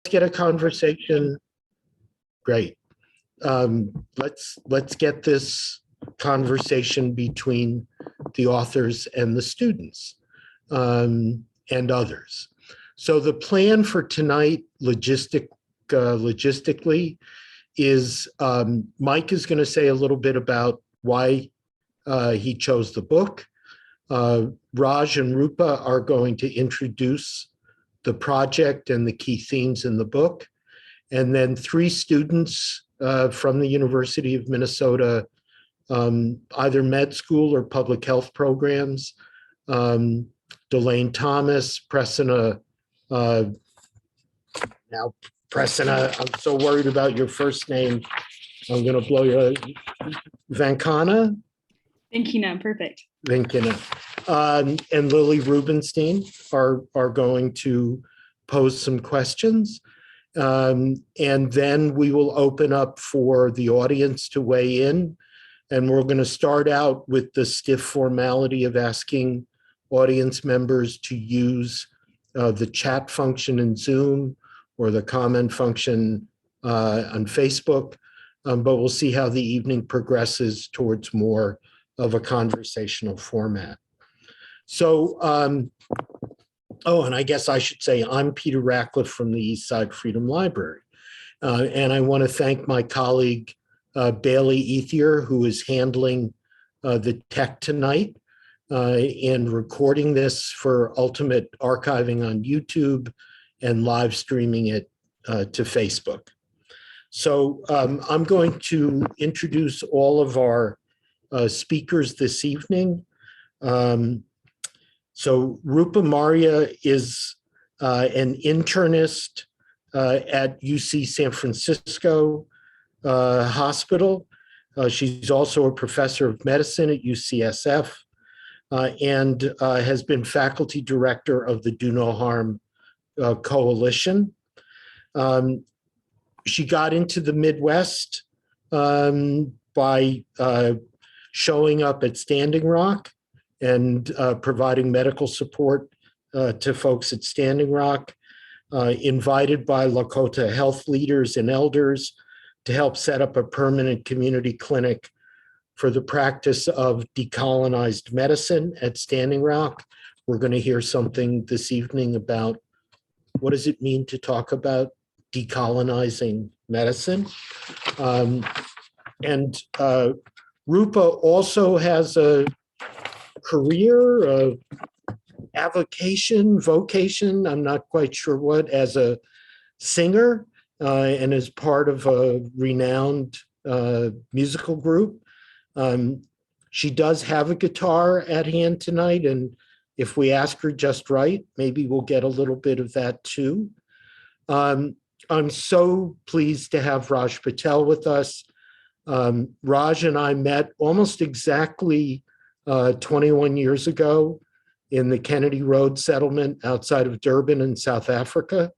get a conversation. Great. Let's get this conversation between the authors and the students and others. So the plan for tonight, logistically, is Mike is going to say a little bit about why he chose the book. Raj and Rupa are going to introduce the project and the key themes in the book. And then 3 students from the University of Minnesota, either med school or public health programs, Delane Thomas, Prasanna, now Prasanna, I'm so worried about your first name, I'm gonna blow your, Vankana? Vankina, perfect. Vankina. And Lily Rubinstein are going to pose some questions. And then we will open up for the audience to weigh in. And we're going to start out with the stiff formality of asking audience members to use the chat function in Zoom or the comment function on Facebook. But we'll see how the evening progresses towards more of a conversational format. So, oh, and I guess I should say I'm Peter Ratcliffe from the Eastside Freedom Library. And I want to thank my colleague, Bailey Ethier, who is handling the tech tonight and recording this for ultimate archiving on YouTube and live streaming it to Facebook. So I'm going to introduce all of our speakers this evening. So Rupa Marya is an internist at UC San Francisco Hospital. She's also a professor of medicine at UCSF and has been faculty director of the Do No Harm Coalition. She got into the Midwest by showing up at Standing Rock and providing medical support to folks at Standing Rock, invited by Lakota health leaders and elders to help set up a permanent community clinic for the practice of decolonized medicine at Standing Rock. We're going to hear something this evening about what does it mean to talk about decolonizing medicine. And Rupa also has a career, vocation, I'm not quite sure what, as a singer and as part of a renowned musical group. She does have a guitar at hand tonight, and if we ask her just right, maybe we'll get a little bit of that too. I'm so pleased to have Raj Patel with us. Raj and I met almost exactly 21 years ago in the Kennedy Road settlement outside of Durban in South Africa,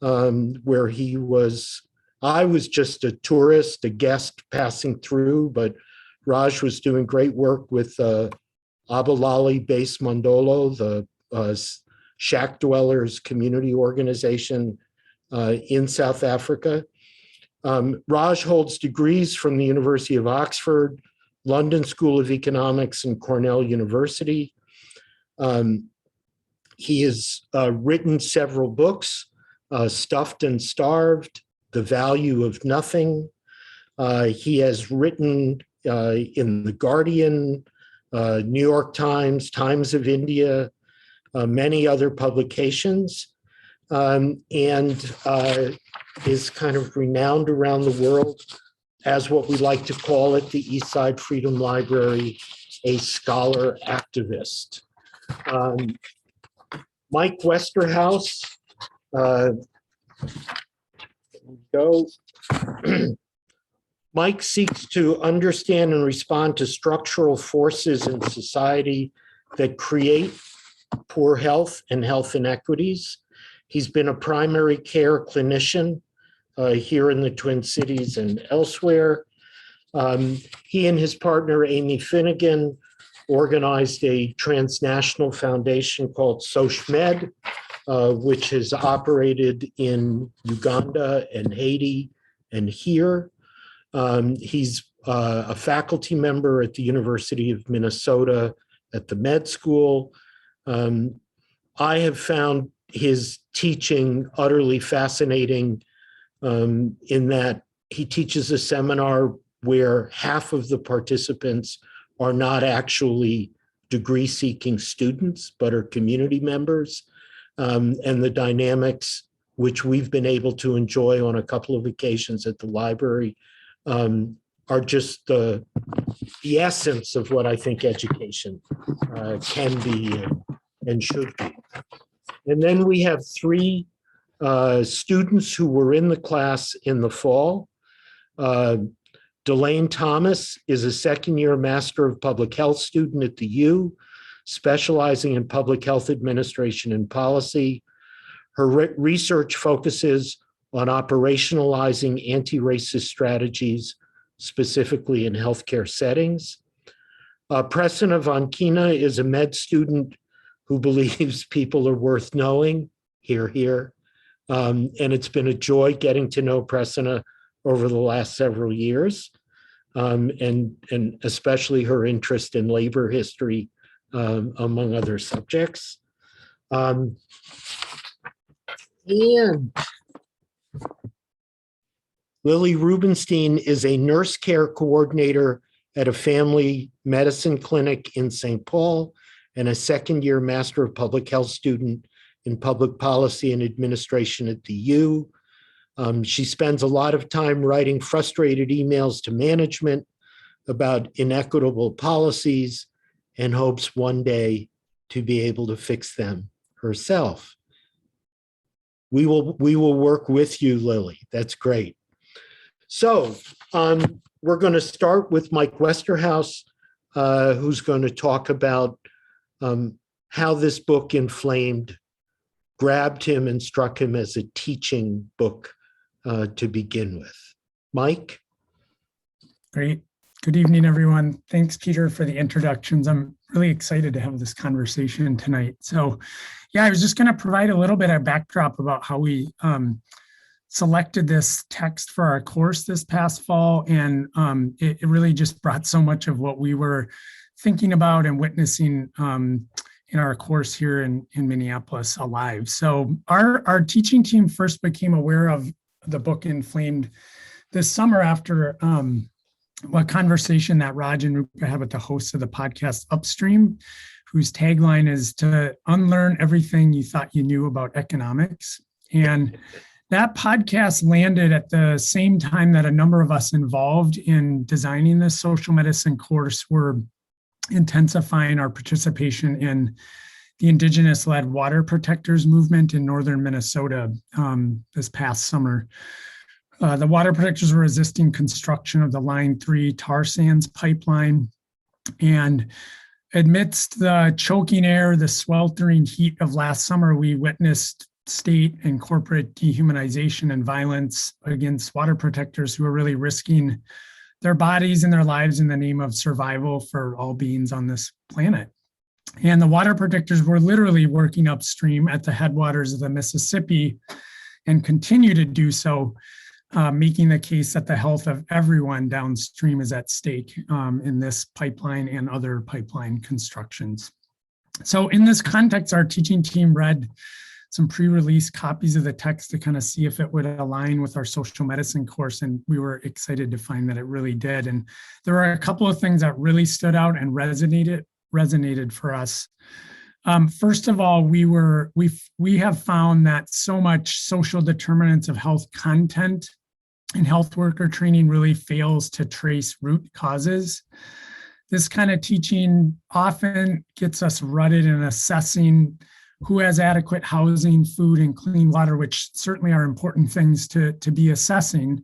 where I was just a tourist, a guest passing through, but Raj was doing great work with Abalali Base Mandolo, the shack dwellers community organization in South Africa. Raj holds degrees from the University of Oxford, London School of Economics, and Cornell University. He has written several books, Stuffed and Starved, The Value of Nothing. He has written in The Guardian, New York Times, Times of India, many other publications, and is kind of renowned around the world as what we like to call it, the Eastside Freedom Library, a scholar activist. Mike Westerhouse, Mike seeks to understand and respond to structural forces in society that create poor health and health inequities. He's been a primary care clinician here in the Twin Cities and elsewhere. He and his partner, Amy Finnegan, organized a transnational foundation called SochMed, which has operated in Uganda and Haiti and here. He's a faculty member at the University of Minnesota at the med school. I have found his teaching utterly fascinating in that he teaches a seminar where half of the participants are not actually degree-seeking students, but are community members. And the dynamics, which we've been able to enjoy on a couple of occasions at the library, are just the essence of what I think education can be and should be. And then we have three students who were in the class in the fall. Delane Thomas is a second-year Master of Public Health student at the U, specializing in public health administration and policy. Her research focuses on operationalizing anti-racist strategies, specifically in healthcare settings. Prasanna Vankina is a med student who believes people are worth knowing, hear, hear. And it's been a joy getting to know Prasanna over the last several years, and especially her interest in labor history, among other subjects. And Lily Rubinstein is a nurse care coordinator at a family medicine clinic in St. Paul and a second-year Master of Public Health student in Public Policy and Administration at the U. She spends a lot of time writing frustrated emails to management about inequitable policies and hopes one day to be able to fix them herself. We will work with you, Lily. That's great. So we're going to start with Mike Westerhouse, who's going to talk about how this book, Inflamed, grabbed him and struck him as a teaching book to begin with. Mike? Great. Good evening, everyone. Thanks, Peter, for the introductions. I'm really excited to have this conversation tonight. So, yeah, I was just going to provide a little bit of backdrop about how we selected this text for our course this past fall, and it really just brought so much of what we were thinking about and witnessing in our course here in Minneapolis alive. So our teaching team first became aware of the book Inflamed this summer after a conversation that Raj and Rupa had with the hosts of the podcast Upstream, whose tagline is to unlearn everything you thought you knew about economics. And that podcast landed at the same time that a number of us involved in designing this social medicine course were intensifying our participation in the Indigenous-led water protectors movement in northern Minnesota this past summer. The water protectors were resisting construction of the Line 3 tar sands pipeline. And amidst the choking air, the sweltering heat of last summer, we witnessed state and corporate dehumanization and violence against water protectors who are really risking their bodies and their lives in the name of survival for all beings on this planet. And the water protectors were literally working upstream at the headwaters of the Mississippi and continue to do so, making the case that the health of everyone downstream is at stake in this pipeline and other pipeline constructions. So in this context, our teaching team read some pre-release copies of the text to kind of see if it would align with our social medicine course, and we were excited to find that it really did. And there were a couple of things that really stood out and resonated for us. First of all, we have found that so much social determinants of health content and health worker training really fails to trace root causes. This kind of teaching often gets us rutted in assessing who has adequate housing, food, and clean water, which certainly are important things to be assessing,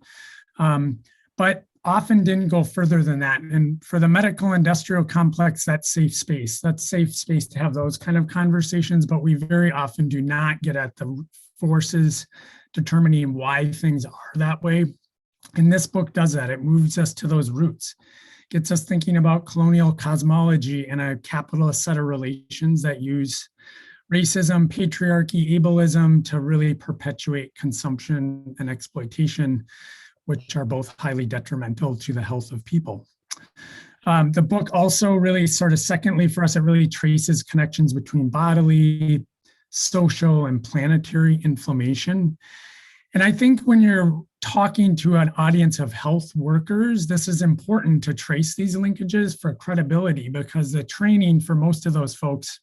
but often didn't go further than that. And for the medical industrial complex, that's safe space. That's safe space to have those kind of conversations, but we very often do not get at the forces determining why things are that way. And this book does that. It moves us to those roots, gets us thinking about colonial cosmology and a capitalist set of relations that use racism, patriarchy, ableism to really perpetuate consumption and exploitation, which are both highly detrimental to the health of people. The book also really sort of secondly for us, it really traces connections between bodily, social, and planetary inflammation. And I think when you're talking to an audience of health workers, this is important to trace these linkages for credibility, because the training for most of those folks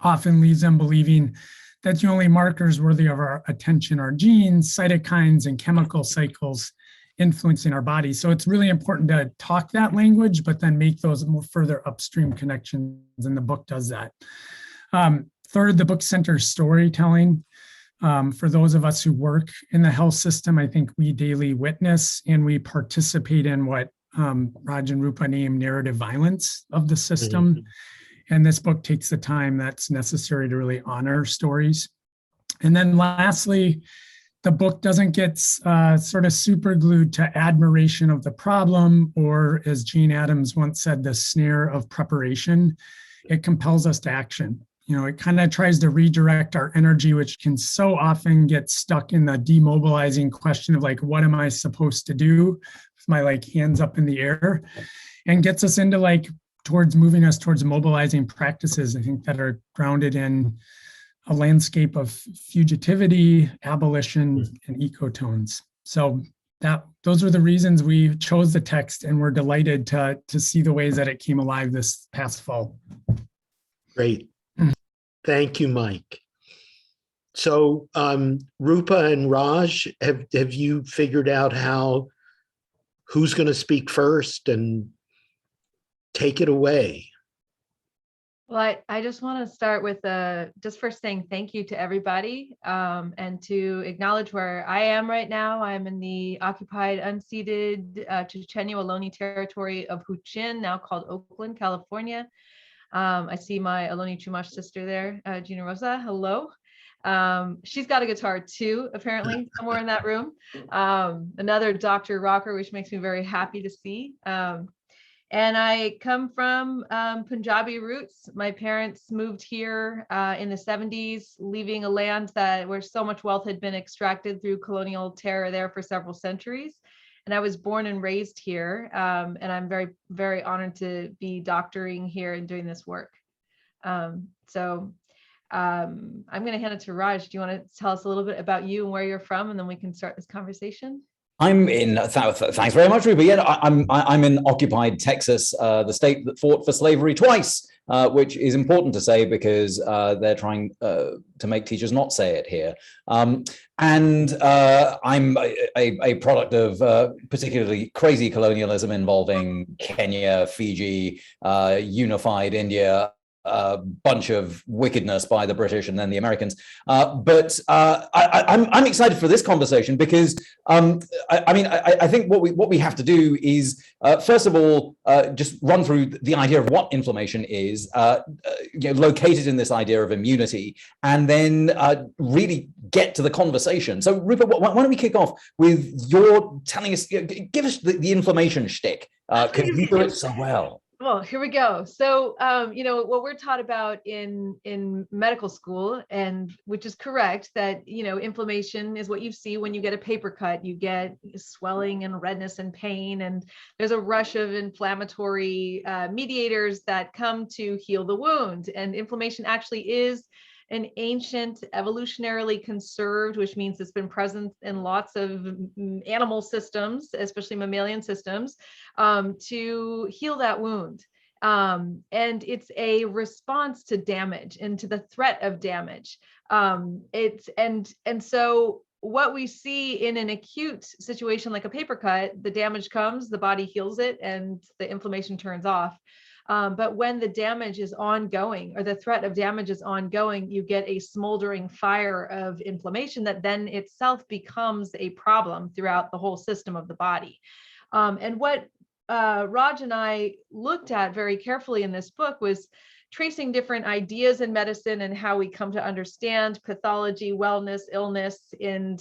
often leaves them believing that the only markers worthy of our attention are genes, cytokines, and chemical cycles influencing our bodies. So it's really important to talk that language, but then make those more further upstream connections, and the book does that. Third, the book centers storytelling. For those of us who work in the health system, I think we daily witness and we participate in what Raj and Rupa named narrative violence of the system. And this book takes the time that's necessary to really honor stories. And then lastly, the book doesn't get sort of super glued to admiration of the problem, or as Jane Addams once said, the snare of preparation. It compels us to action. You know, it kind of tries to redirect our energy, which can so often get stuck in the demobilizing question of like, what am I supposed to do with my like hands up in the air, and gets us into like towards moving us towards mobilizing practices, I think, that are grounded in a landscape of fugitivity, abolition, and ecotones. So those were the reasons we chose the text, and we're delighted to see the ways that it came alive this past fall. Great. Thank you, Mike. So Rupa and Raj, have you figured out who's going to speak first, and take it away? Well, I just want to start with just first saying thank you to everybody, and to acknowledge where I am right now. I'm in the occupied, unceded Chochenyo Ohlone territory of Huichin, now called Oakland, California. I see my Ohlone Chumash sister there, Gina Rosa. Hello. She's got a guitar too, apparently, somewhere in that room. Another Dr. Rocker, which makes me very happy to see. And I come from Punjabi roots. My parents moved here in the 70s, leaving a land where so much wealth had been extracted through colonial terror there for several centuries. And I was born and raised here. And I'm very, very honored to be doctoring here and doing this work. I'm going to hand it to Raj. Do you want to tell us a little bit about you and where you're from, and then we can start this conversation? I'm in. Thanks very much, Ruby. Yeah, I'm in occupied Texas, the state that fought for slavery twice, which is important to say because they're trying to make teachers not say it here. And I'm a product of particularly crazy colonialism involving Kenya, Fiji, unified India, a bunch of wickedness by the British and then the Americans. But I'm excited for this conversation because I think what we have to do is first of all just run through the idea of what inflammation is, located in this idea of immunity, and then really get to the conversation. So Rupa, why don't we kick off with your telling us, give us the inflammation shtick, because you do it so well. Well, here we go. So, what we're taught about in medical school, and which is correct, that, inflammation is what you see when you get a paper cut. You get swelling and redness and pain, and there's a rush of inflammatory mediators that come to heal the wound. And inflammation actually is an ancient, evolutionarily conserved, which means it's been present in lots of animal systems, especially mammalian systems, to heal that wound. And it's a response to damage and to the threat of damage. So what we see in an acute situation like a paper cut, the damage comes, the body heals it, and the inflammation turns off. But when the damage is ongoing, or the threat of damage is ongoing, you get a smoldering fire of inflammation that then itself becomes a problem throughout the whole system of the body. And what Raj and I looked at very carefully in this book was tracing different ideas in medicine and how we come to understand pathology, wellness, illness. And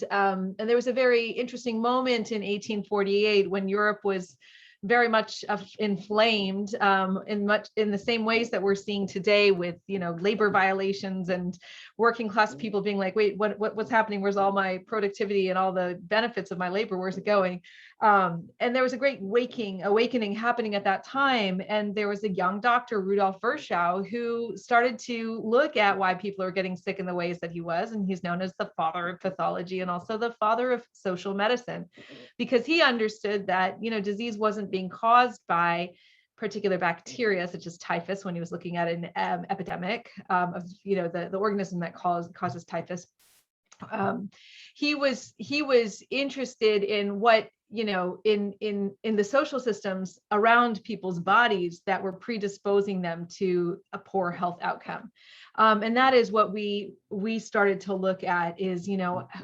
there was a very interesting moment in 1848 when Europe was very much inflamed in the same ways that we're seeing today with, labor violations and working class people being like, wait, what's happening? Where's all my productivity and all the benefits of my labor? Where's it going? And there was a great awakening happening at that time. And there was a young doctor, Rudolf Virchow, who started to look at why people are getting sick in the ways that he was. And he's known as the father of pathology and also the father of social medicine, because he understood that, disease wasn't being caused by particular bacteria such as typhus when he was looking at an epidemic of, the organism that causes typhus. He was interested in what, in the social systems around people's bodies that were predisposing them to a poor health outcome. And that is what we started to look at is,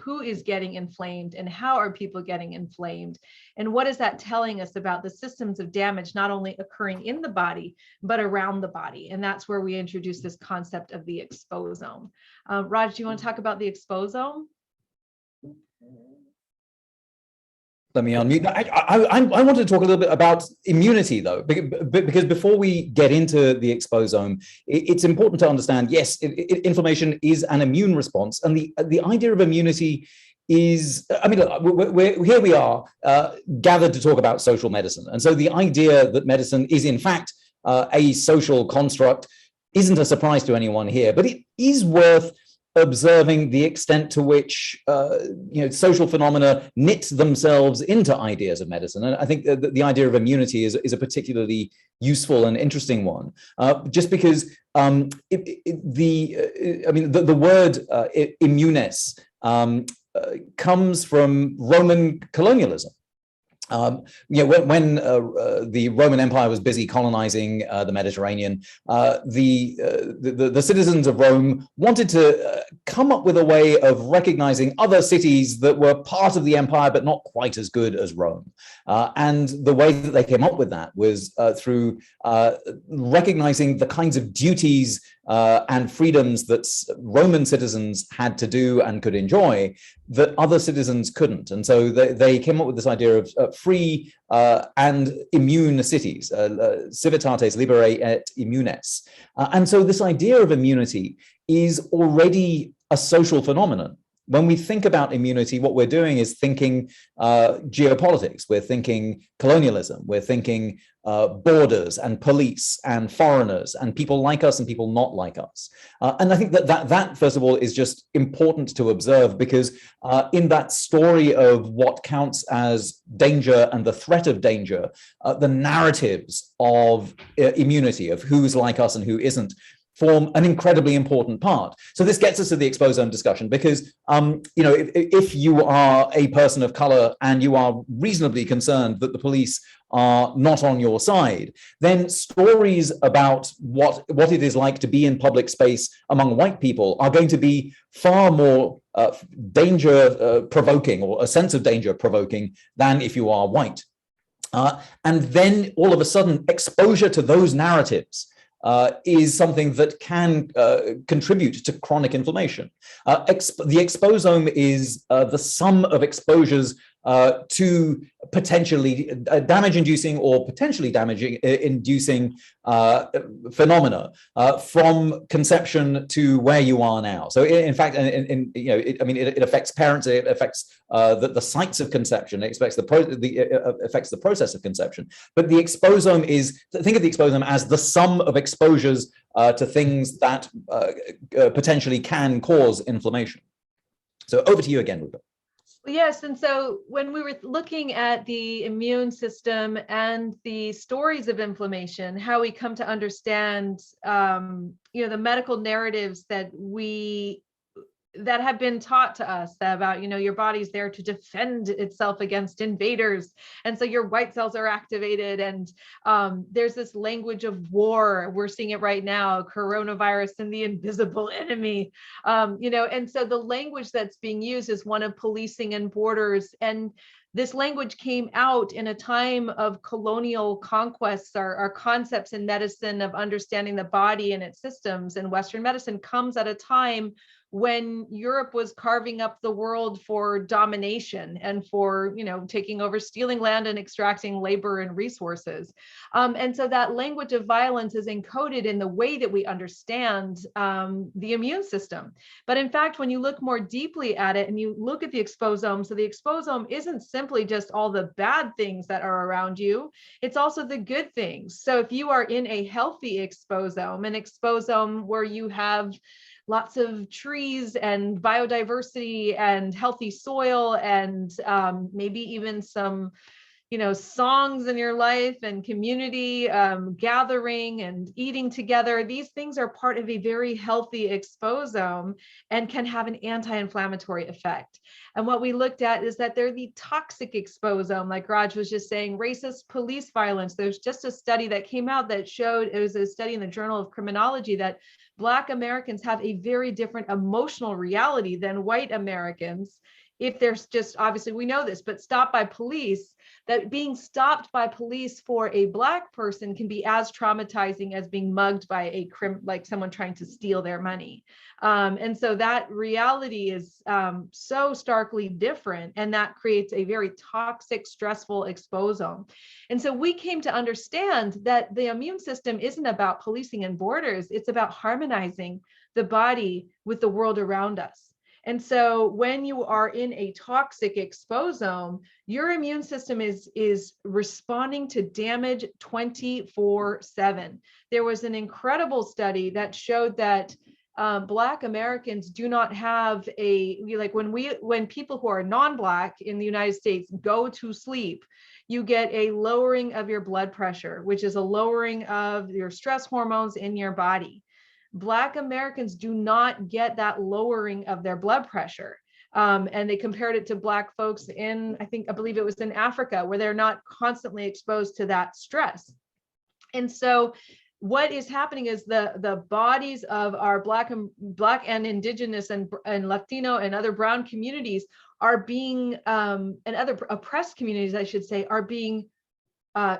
who is getting inflamed and how are people getting inflamed? And what is that telling us about the systems of damage, not only occurring in the body, but around the body? And that's where we introduced this concept of the exposome. Raj, do you want to talk about the exposome? Let me unmute. I wanted to talk a little bit about immunity, though, because before we get into the exposome, it's important to understand, yes, inflammation is an immune response. And the idea of immunity is, here we are gathered to talk about social medicine. And so the idea that medicine is, in fact, a social construct isn't a surprise to anyone here, but it is worth observing the extent to which social phenomena knit themselves into ideas of medicine. And I think the idea of immunity is a particularly useful and interesting one, just because the word immunes comes from Roman colonialism. When the Roman Empire was busy colonizing the Mediterranean, the citizens of Rome wanted to come up with a way of recognizing other cities that were part of the empire but not quite as good as Rome. And the way that they came up with that was through recognizing the kinds of duties and freedoms that Roman citizens had to do and could enjoy that other citizens couldn't. And so they came up with this idea of free and immune cities, civitates liberae et immunes. And so this idea of immunity is already a social phenomenon. When we think about immunity, what we're doing is thinking geopolitics, we're thinking colonialism, we're thinking borders and police and foreigners and people like us and people not like us. And I think that first of all, is just important to observe because in that story of what counts as danger and the threat of danger, the narratives of immunity, of who's like us and who isn't, form an incredibly important part. So this gets us to the exposome discussion because, if you are a person of color and you are reasonably concerned that the police are not on your side, then stories about what it is like to be in public space among white people are going to be far more danger provoking or a sense of danger provoking than if you are white. And then all of a sudden, exposure to those narratives is something that can contribute to chronic inflammation. The exposome is the sum of exposures to potentially damage-inducing or potentially damage-inducing phenomena from conception to where you are now. So, in fact, it affects parents. It affects the sites of conception. It affects affects the process of conception. But the exposome is, think of the exposome as the sum of exposures to things that potentially can cause inflammation. So, over to you again, Rupa. Yes, and so when we were looking at the immune system and the stories of inflammation, how we come to understand, the medical narratives that have been taught to us about, your body's there to defend itself against invaders. And so your white cells are activated. And there's this language of war. We're seeing it right now, coronavirus and the invisible enemy, and so the language that's being used is one of policing and borders. And this language came out in a time of colonial conquests. Our concepts in medicine of understanding the body and its systems, and Western medicine comes at a time when Europe was carving up the world for domination and for, taking over, stealing land and extracting labor and resources. And so that language of violence is encoded in the way that we understand the immune system. But in fact, when you look more deeply at it and you look at the exposome, so the exposome isn't simply just all the bad things that are around you, it's also the good things. So if you are in a healthy exposome, an exposome where you have lots of trees and biodiversity and healthy soil and maybe even some, songs in your life and community gathering and eating together. These things are part of a very healthy exposome and can have an anti-inflammatory effect. And what we looked at is that they're the toxic exposome, like Raj was just saying, racist police violence. There's just a study that came out that showed, it was a study in the Journal of Criminology, that Black Americans have a very different emotional reality than white Americans. If there's just, obviously we know this, but stopped by police, that being stopped by police for a Black person can be as traumatizing as being mugged by like someone trying to steal their money. And so that reality is so starkly different, and that creates a very toxic, stressful exposome. And so we came to understand that the immune system isn't about policing and borders, it's about harmonizing the body with the world around us. And so when you are in a toxic exposome, your immune system is responding to damage 24/7. There was an incredible study that showed that Black Americans do not have when people who are non-Black in the United States go to sleep, you get a lowering of your blood pressure, which is a lowering of your stress hormones in your body. Black Americans do not get that lowering of their blood pressure. And they compared it to Black folks in, I believe it was in Africa, where they're not constantly exposed to that stress. And so what is happening is the bodies of our Black and Indigenous and Latino and other brown communities are being, and other oppressed communities, I should say, are being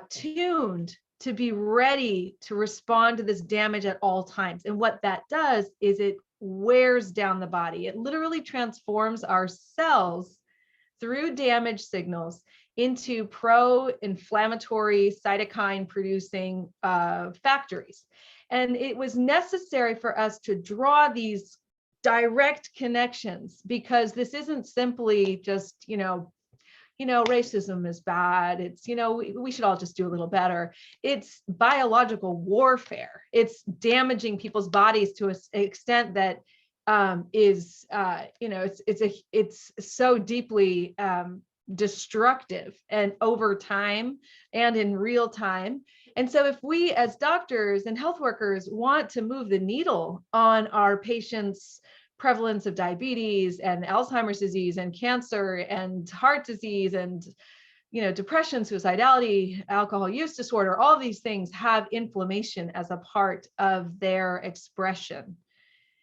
tuned to be ready to respond to this damage at all times. And what that does is it wears down the body. It literally transforms our cells through damage signals into pro-inflammatory cytokine producing factories. And it was necessary for us to draw these direct connections, because this isn't simply just, racism is bad. It's, we should all just do a little better. It's biological warfare. It's damaging people's bodies to an extent that it's so deeply destructive, and over time and in real time. And so if we as doctors and health workers want to move the needle on our patients' prevalence of diabetes and Alzheimer's disease and cancer and heart disease and depression, suicidality, alcohol use disorder, all these things have inflammation as a part of their expression.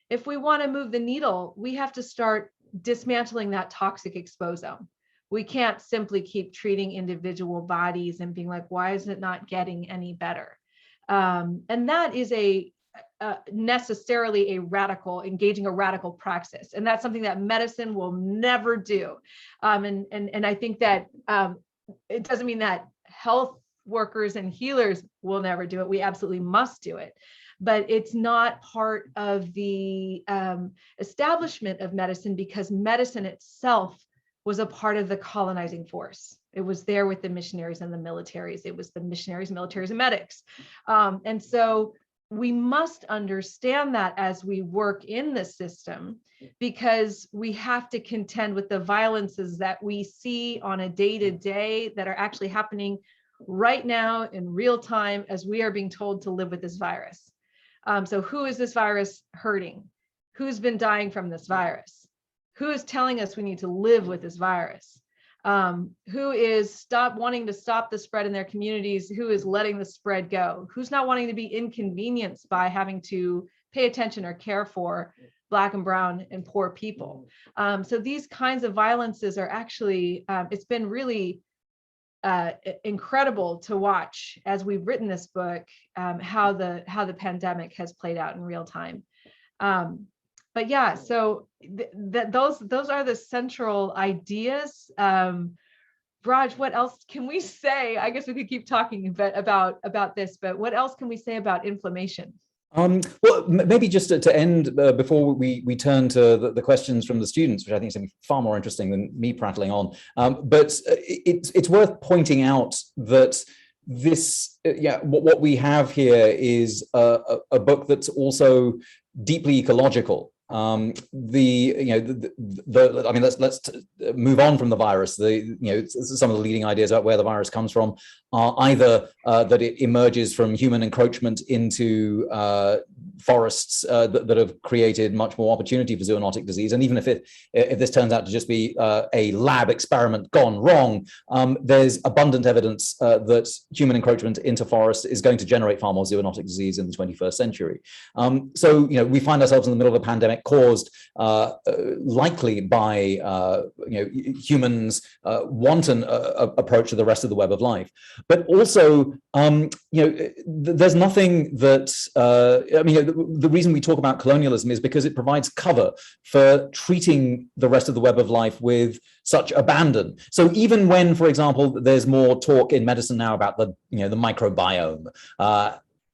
If we want to move the needle, we have to start dismantling that toxic exposome. We can't simply keep treating individual bodies and being like, why is it not getting any better? And that is necessarily engaging a radical praxis. And that's something that medicine will never do. And I think that it doesn't mean that health workers and healers will never do it. We absolutely must do it. But it's not part of the establishment of medicine, because medicine itself was a part of the colonizing force. It was there with the missionaries and the militaries. It was the missionaries, militaries, and medics. And so we must understand that as we work in the system, because we have to contend with the violences that we see on a day-to-day that are actually happening right now in real time as we are being told to live with this virus. So who is this virus hurting? Who's been dying from this virus? Who is telling us we need to live with this virus? Who is wanting to stop the spread in their communities? Who is letting the spread go? Who's not wanting to be inconvenienced by having to pay attention or care for Black and brown and poor people? So these kinds of violences are actually, it's been really incredible to watch as we've written this book, how the pandemic has played out in real time. but yeah, so those are the central ideas. Raj, what else can we say? I guess we could keep talking about this, but what else can we say about inflammation? Well, maybe just to end before we turn to the questions from the students, which I think is going to be far more interesting than me prattling on. But it's worth pointing out that this, what we have here is a book that's also deeply ecological. I mean, let's move on from the virus. Some of the leading ideas about where the virus comes from are either that it emerges from human encroachment into forests that have created much more opportunity for zoonotic disease, and even if this turns out to just be a lab experiment gone wrong, there's abundant evidence that human encroachment into forests is going to generate far more zoonotic disease in the 21st century. So we find ourselves in the middle of a pandemic caused likely by humans' wanton approach to the rest of the web of life, but also there's nothing that the reason we talk about colonialism is because it provides cover for treating the rest of the web of life with such abandon. So even when, for example, there's more talk in medicine now about the microbiome.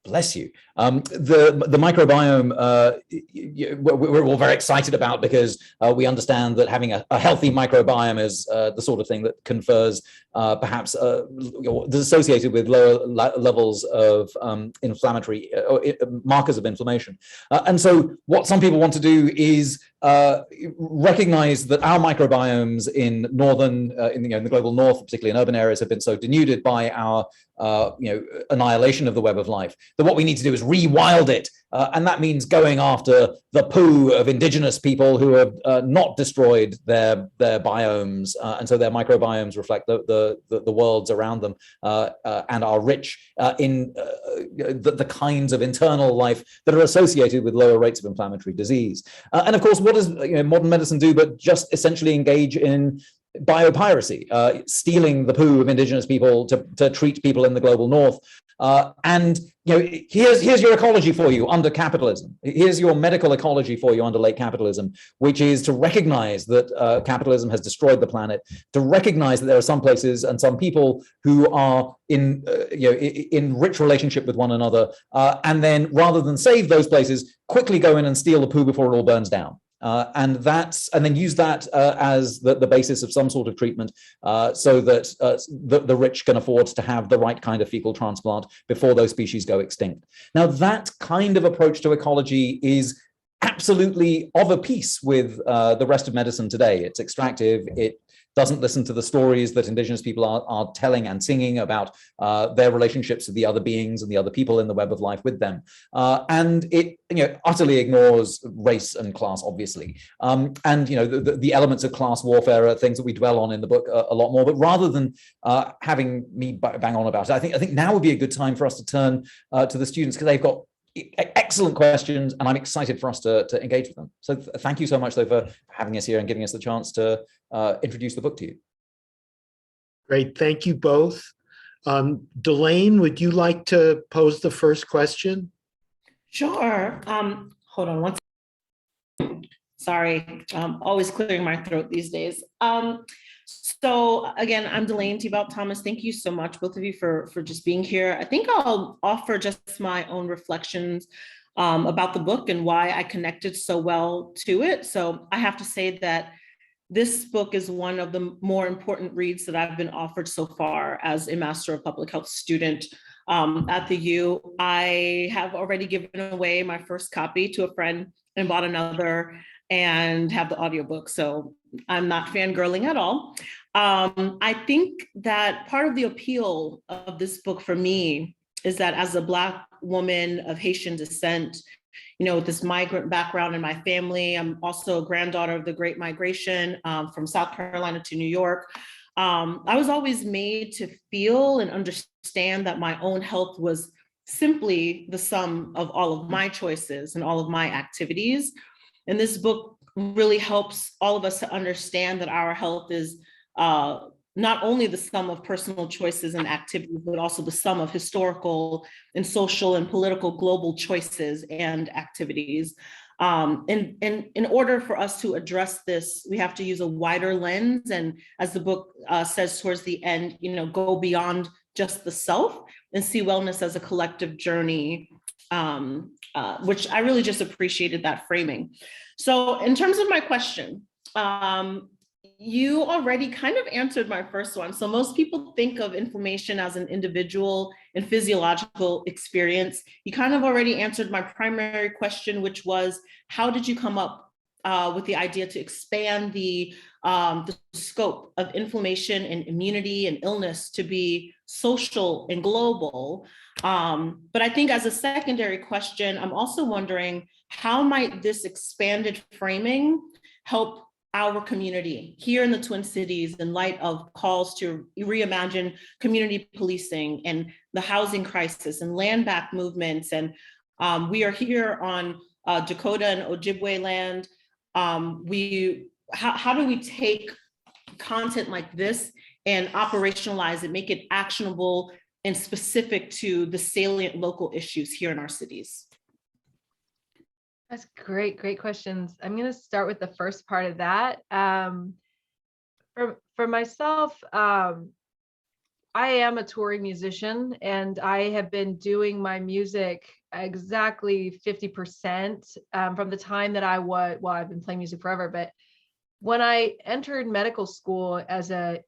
Bless you. The microbiome, we're all very excited about because we understand that having a healthy microbiome is the sort of thing that confers perhaps is associated with lower levels of inflammatory markers of inflammation. And so what some people want to do is recognize that our microbiomes in the global north, particularly in urban areas, have been so denuded by our annihilation of the web of life, that what we need to do is rewild it. And that means going after the poo of indigenous people who have not destroyed their biomes. And so their microbiomes reflect the worlds around them and are rich in the kinds of internal life that are associated with lower rates of inflammatory disease. And of course, what does modern medicine do but just essentially engage in biopiracy, stealing the poo of indigenous people to treat people in the global north. And here's your ecology for you under capitalism. Here's your medical ecology for you under late capitalism, which is to recognize that capitalism has destroyed the planet, to recognize that there are some places and some people who are in rich relationship with one another, and then rather than save those places, quickly go in and steal the poo before it all burns down. And then use that as the basis of some sort of treatment so that the rich can afford to have the right kind of fecal transplant before those species go extinct. Now, that kind of approach to ecology is absolutely of a piece with the rest of medicine today. It's extractive. It doesn't listen to the stories that indigenous people are telling and singing about their relationships with the other beings and the other people in the web of life with them. And it utterly ignores race and class, obviously. And the elements of class warfare are things that we dwell on in the book a lot more. But rather than having me bang on about it, I think now would be a good time for us to turn to the students, because they've got excellent questions, and I'm excited for us to engage with them. So thank you so much, though, for having us here and giving us the chance to introduce the book to you. Great, thank you both. Delane, would you like to pose the first question? Sure. Hold on one second. Sorry, always clearing my throat these days. So again, I'm Delane Thomas. Thank you so much, both of you, for just being here. I think I'll offer just my own reflections about the book and why I connected so well to it. So I have to say that this book is one of the more important reads that I've been offered so far as a Master of Public Health student at the U. I have already given away my first copy to a friend and bought another and have the audiobook. So I'm not fangirling at all. I think that part of the appeal of this book for me is that as a Black woman of Haitian descent, with this migrant background in my family, I'm also a granddaughter of the Great Migration from South Carolina to New York. I was always made to feel and understand that my own health was simply the sum of all of my choices and all of my activities. And this book really helps all of us to understand that our health is not only the sum of personal choices and activities, but also the sum of historical and social and political global choices and activities. In order for us to address this, we have to use a wider lens. And as the book says towards the end, go beyond just the self and see wellness as a collective journey, which I really just appreciated that framing. So in terms of my question, you already kind of answered my first one. So most people think of inflammation as an individual and physiological experience. You kind of already answered my primary question, which was, how did you come up with the idea to expand the scope of inflammation and immunity and illness to be social and global? But I think as a secondary question, I'm also wondering, how might this expanded framing help our community here in the Twin Cities in light of calls to reimagine community policing and the housing crisis and land back movements? And we are here on Dakota and Ojibwe land. How do we take content like this and operationalize it, make it actionable and specific to the salient local issues here in our cities? That's great questions. I'm going to start with the first part of that. For myself, I am a touring musician, and I have been doing my music exactly 50% from the time that I've been playing music forever, but when I entered medical school as a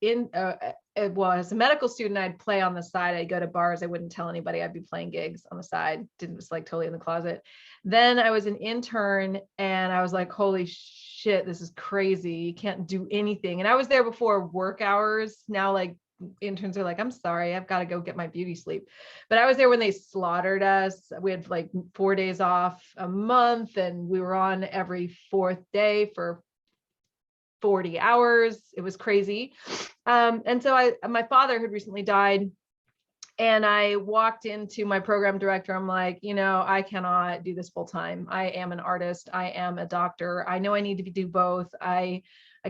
medical student, I'd play on the side. I'd go to bars. I wouldn't tell anybody. I'd be playing gigs on the side. Was like totally in the closet. Then I was an intern, and I was like, holy shit, this is crazy. You can't do anything. And I was there before work hours. Now, like, interns are like, I'm sorry, I've got to go get my beauty sleep. But I was there when they slaughtered us. We had like 4 days off a month, and we were on every fourth day for 40 hours. It was crazy. And so my father had recently died, and I walked into my program director. I'm like, I cannot do this full time. I am an artist. I am a doctor. I know I need to do both. I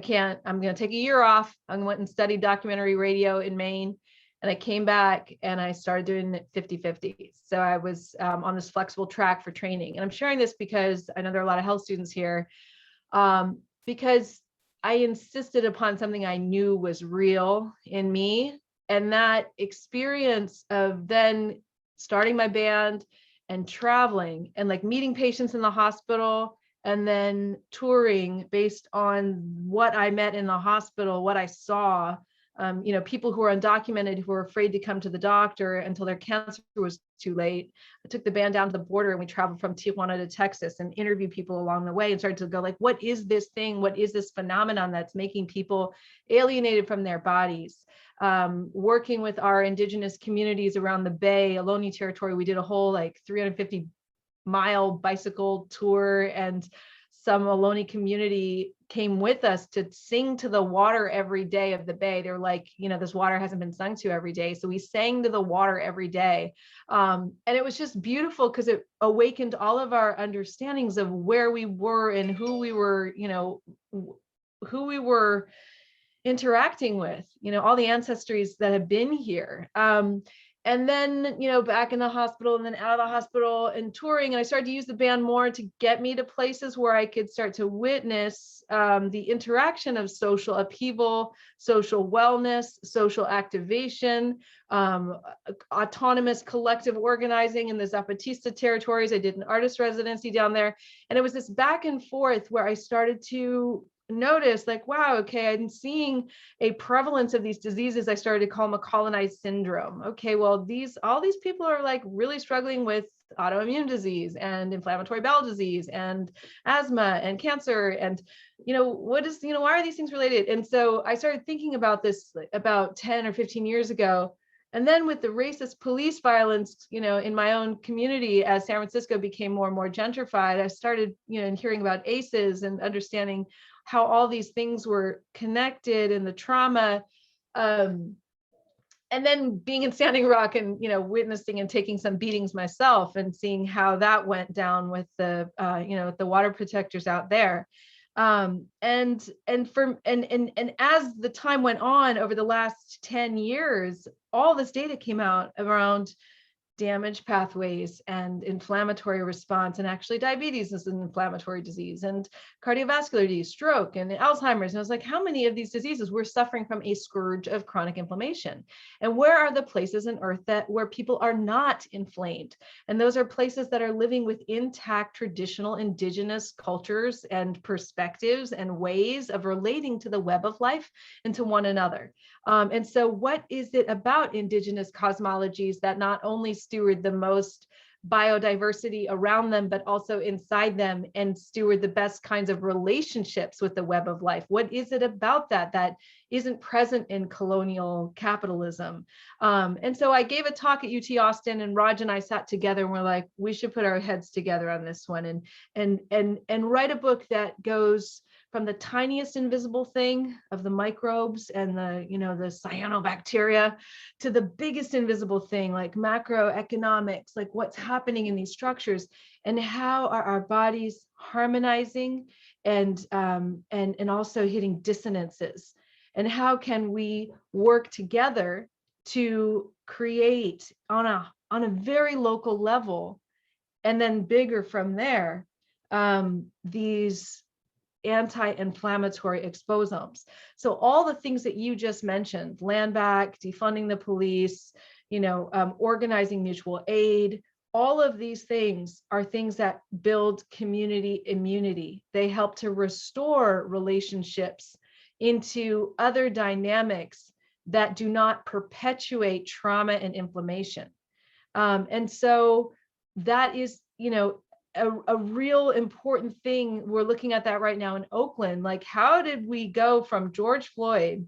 can't. I'm going to take a year off. I went and studied documentary radio in Maine, and I came back and I started doing it 50-50. So I was on this flexible track for training. And I'm sharing this because I know there are a lot of health students here, because I insisted upon something I knew was real in me. And that experience of then starting my band and traveling and like meeting patients in the hospital and then touring based on what I met in the hospital, what I saw, people who are undocumented, who are afraid to come to the doctor until their cancer was too late. I took the band down to the border, and we traveled from Tijuana to Texas and interviewed people along the way and started to go like, what is this thing? What is this phenomenon that's making people alienated from their bodies? Working with our indigenous communities around the Bay, Ohlone territory, we did a whole like 350-mile bicycle tour, and some Ohlone community came with us to sing to the water every day of the Bay. They're like, this water hasn't been sung to every day. So we sang to the water every day. And it was just beautiful because it awakened all of our understandings of where we were and who we were, interacting with, all the ancestries that have been here. And then, back in the hospital and then out of the hospital and touring. And I started to use the band more to get me to places where I could start to witness the interaction of social upheaval, social wellness, social activation, autonomous collective organizing in the Zapatista territories. I did an artist residency down there. And it was this back and forth where I started to notice like, wow, okay, I'm seeing a prevalence of these diseases I started to call them a colonized syndrome. Okay, well, all these people are like really struggling with autoimmune disease and inflammatory bowel disease and asthma and cancer. And, why are these things related? And so I started thinking about this about 10 or 15 years ago. And then with the racist police violence, in my own community, as San Francisco became more and more gentrified, I started, hearing about ACEs and understanding how all these things were connected and the trauma. And then being in Standing Rock and, witnessing and taking some beatings myself and seeing how that went down with the, the water protectors out there. And as the time went on over the last 10 years, all this data came out around damage pathways and inflammatory response. And actually diabetes is an inflammatory disease, and cardiovascular disease, stroke, and Alzheimer's. And I was like, how many of these diseases we're suffering from a scourge of chronic inflammation? And where are the places on earth where people are not inflamed? And those are places that are living with intact traditional indigenous cultures and perspectives and ways of relating to the web of life and to one another. And so what is it about indigenous cosmologies that not only steward the most biodiversity around them, but also inside them, and steward the best kinds of relationships with the web of life? What is it about that isn't present in colonial capitalism? And so I gave a talk at UT Austin, and Raj and I sat together and we're like, we should put our heads together on this one and write a book that goes from the tiniest invisible thing of the microbes and the cyanobacteria to the biggest invisible thing like macroeconomics, like what's happening in these structures and how are our bodies harmonizing and also hitting dissonances, and how can we work together to create on a very local level, and then bigger from there, these anti-inflammatory exposomes. So all the things that you just mentioned, land back, defunding the police, organizing mutual aid, all of these things are things that build community immunity. They help to restore relationships into other dynamics that do not perpetuate trauma and inflammation. And so that is, a real important thing. We're looking at that right now in Oakland. Like, how did we go from George Floyd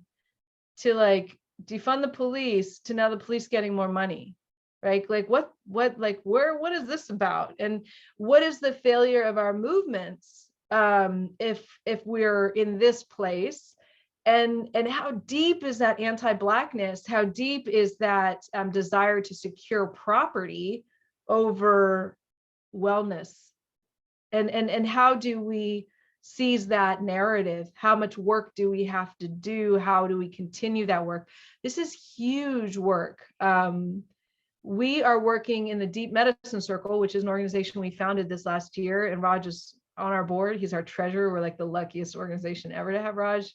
to like defund the police to now the police getting more money, right? Like what is this about? And what is the failure of our movements if we're in this place? And how deep is that anti-Blackness? How deep is that desire to secure property over wellness? And how do we seize that narrative? How much work do we have to do? How do we continue that work? This is huge work. We are working in the Deep Medicine Circle, which is an organization we founded this last year, and Raj is on our board. He's our treasurer. We're like the luckiest organization ever to have Raj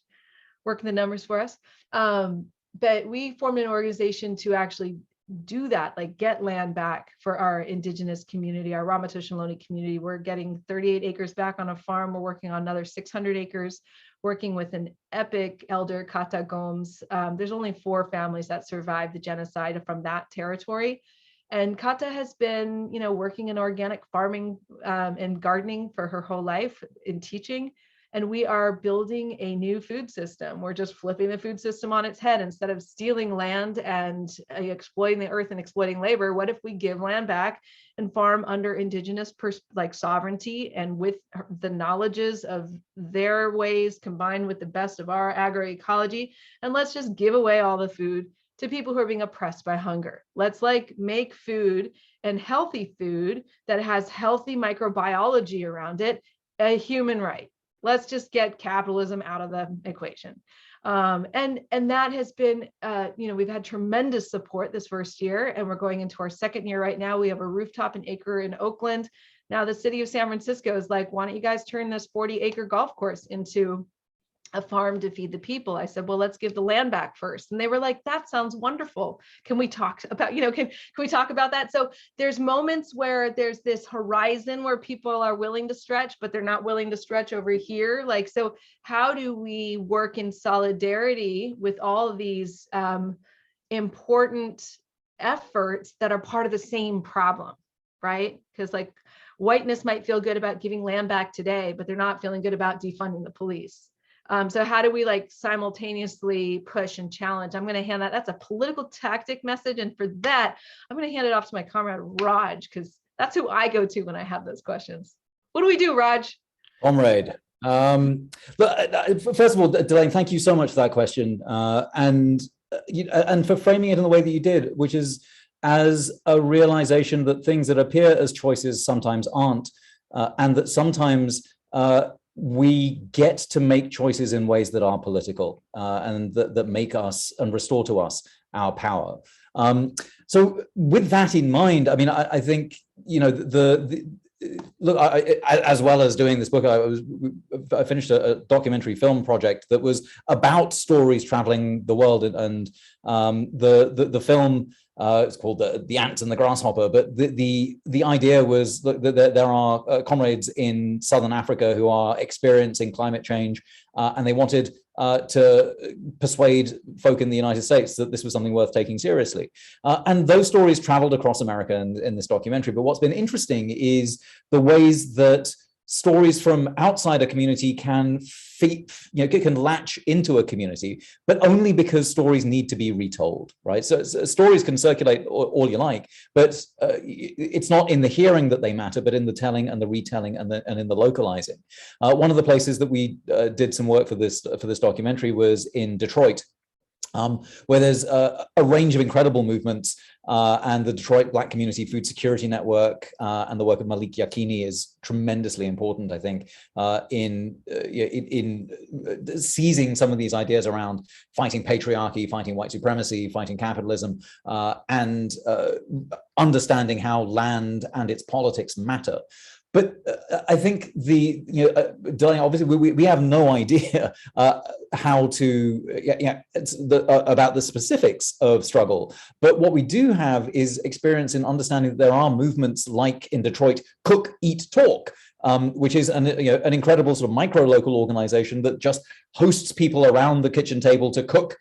working the numbers for us. But we formed an organization to actually do that, like get land back for our indigenous community, our Ramaytush and Ohlone community. We're getting 38 acres back on a farm. We're working on another 600 acres, working with an epic elder, Kata Gomes. There's only 4 families that survived the genocide from that territory. And Kata has been, working in organic farming and gardening for her whole life, in teaching. And we are building a new food system. We're just flipping the food system on its head. Instead of stealing land and exploiting the earth and exploiting labor, what if we give land back and farm under indigenous sovereignty, and with the knowledges of their ways combined with the best of our agroecology, and let's just give away all the food to people who are being oppressed by hunger. Let's make food, and healthy food that has healthy microbiology around it, a human right. Let's just get capitalism out of the equation. And that has been, we've had tremendous support this first year, and we're going into our second year right now. We have a rooftop and acre in Oakland. Now the city of San Francisco is like, why don't you guys turn this 40-acre golf course into a farm to feed the people? I said, well, let's give the land back first. And they were like, that sounds wonderful. Can we talk about, can we talk about that? So there's moments where there's this horizon where people are willing to stretch, but they're not willing to stretch over here. So how do we work in solidarity with all of these important efforts that are part of the same problem, right? Because whiteness might feel good about giving land back today, but they're not feeling good about defunding the police. So how do we simultaneously push and challenge? I'm going to hand that. That's a political tactic message. And for that, I'm going to hand it off to my comrade Raj, because that's who I go to when I have those questions. What do we do, Raj? Comrade. First of all, Delane, thank you so much for that question. And for framing it in the way that you did, which is as a realization that things that appear as choices sometimes aren't, and that sometimes we get to make choices in ways that are political and that make us and restore to us our power. So with that in mind, I mean, I think, you know, look, as well as doing this book, I finished a documentary film project that was about stories traveling the world, and the film it's called the Ant and the Grasshopper. But the idea was that there are comrades in Southern Africa who are experiencing climate change, and they wanted to persuade folk in the United States that this was something worth taking seriously. And those stories traveled across America in this documentary. But what's been interesting is the ways that stories from outside a community can latch into a community, but only because stories need to be retold, right? So stories can circulate all you like, but it's not in the hearing that they matter, but in the telling and the retelling and in the localizing. One of the places that we did some work for this documentary was in Detroit, where there's a range of incredible movements, and the Detroit Black Community Food Security Network and the work of Malik Yakini is tremendously important, I think, in seizing some of these ideas around fighting patriarchy, fighting white supremacy, fighting capitalism, and understanding how land and its politics matter. But I think obviously we have no idea how to about the specifics of struggle. But what we do have is experience in understanding that there are movements like in Detroit, Cook, Eat, Talk, which is an incredible sort of micro-local organization that just hosts people around the kitchen table to cook,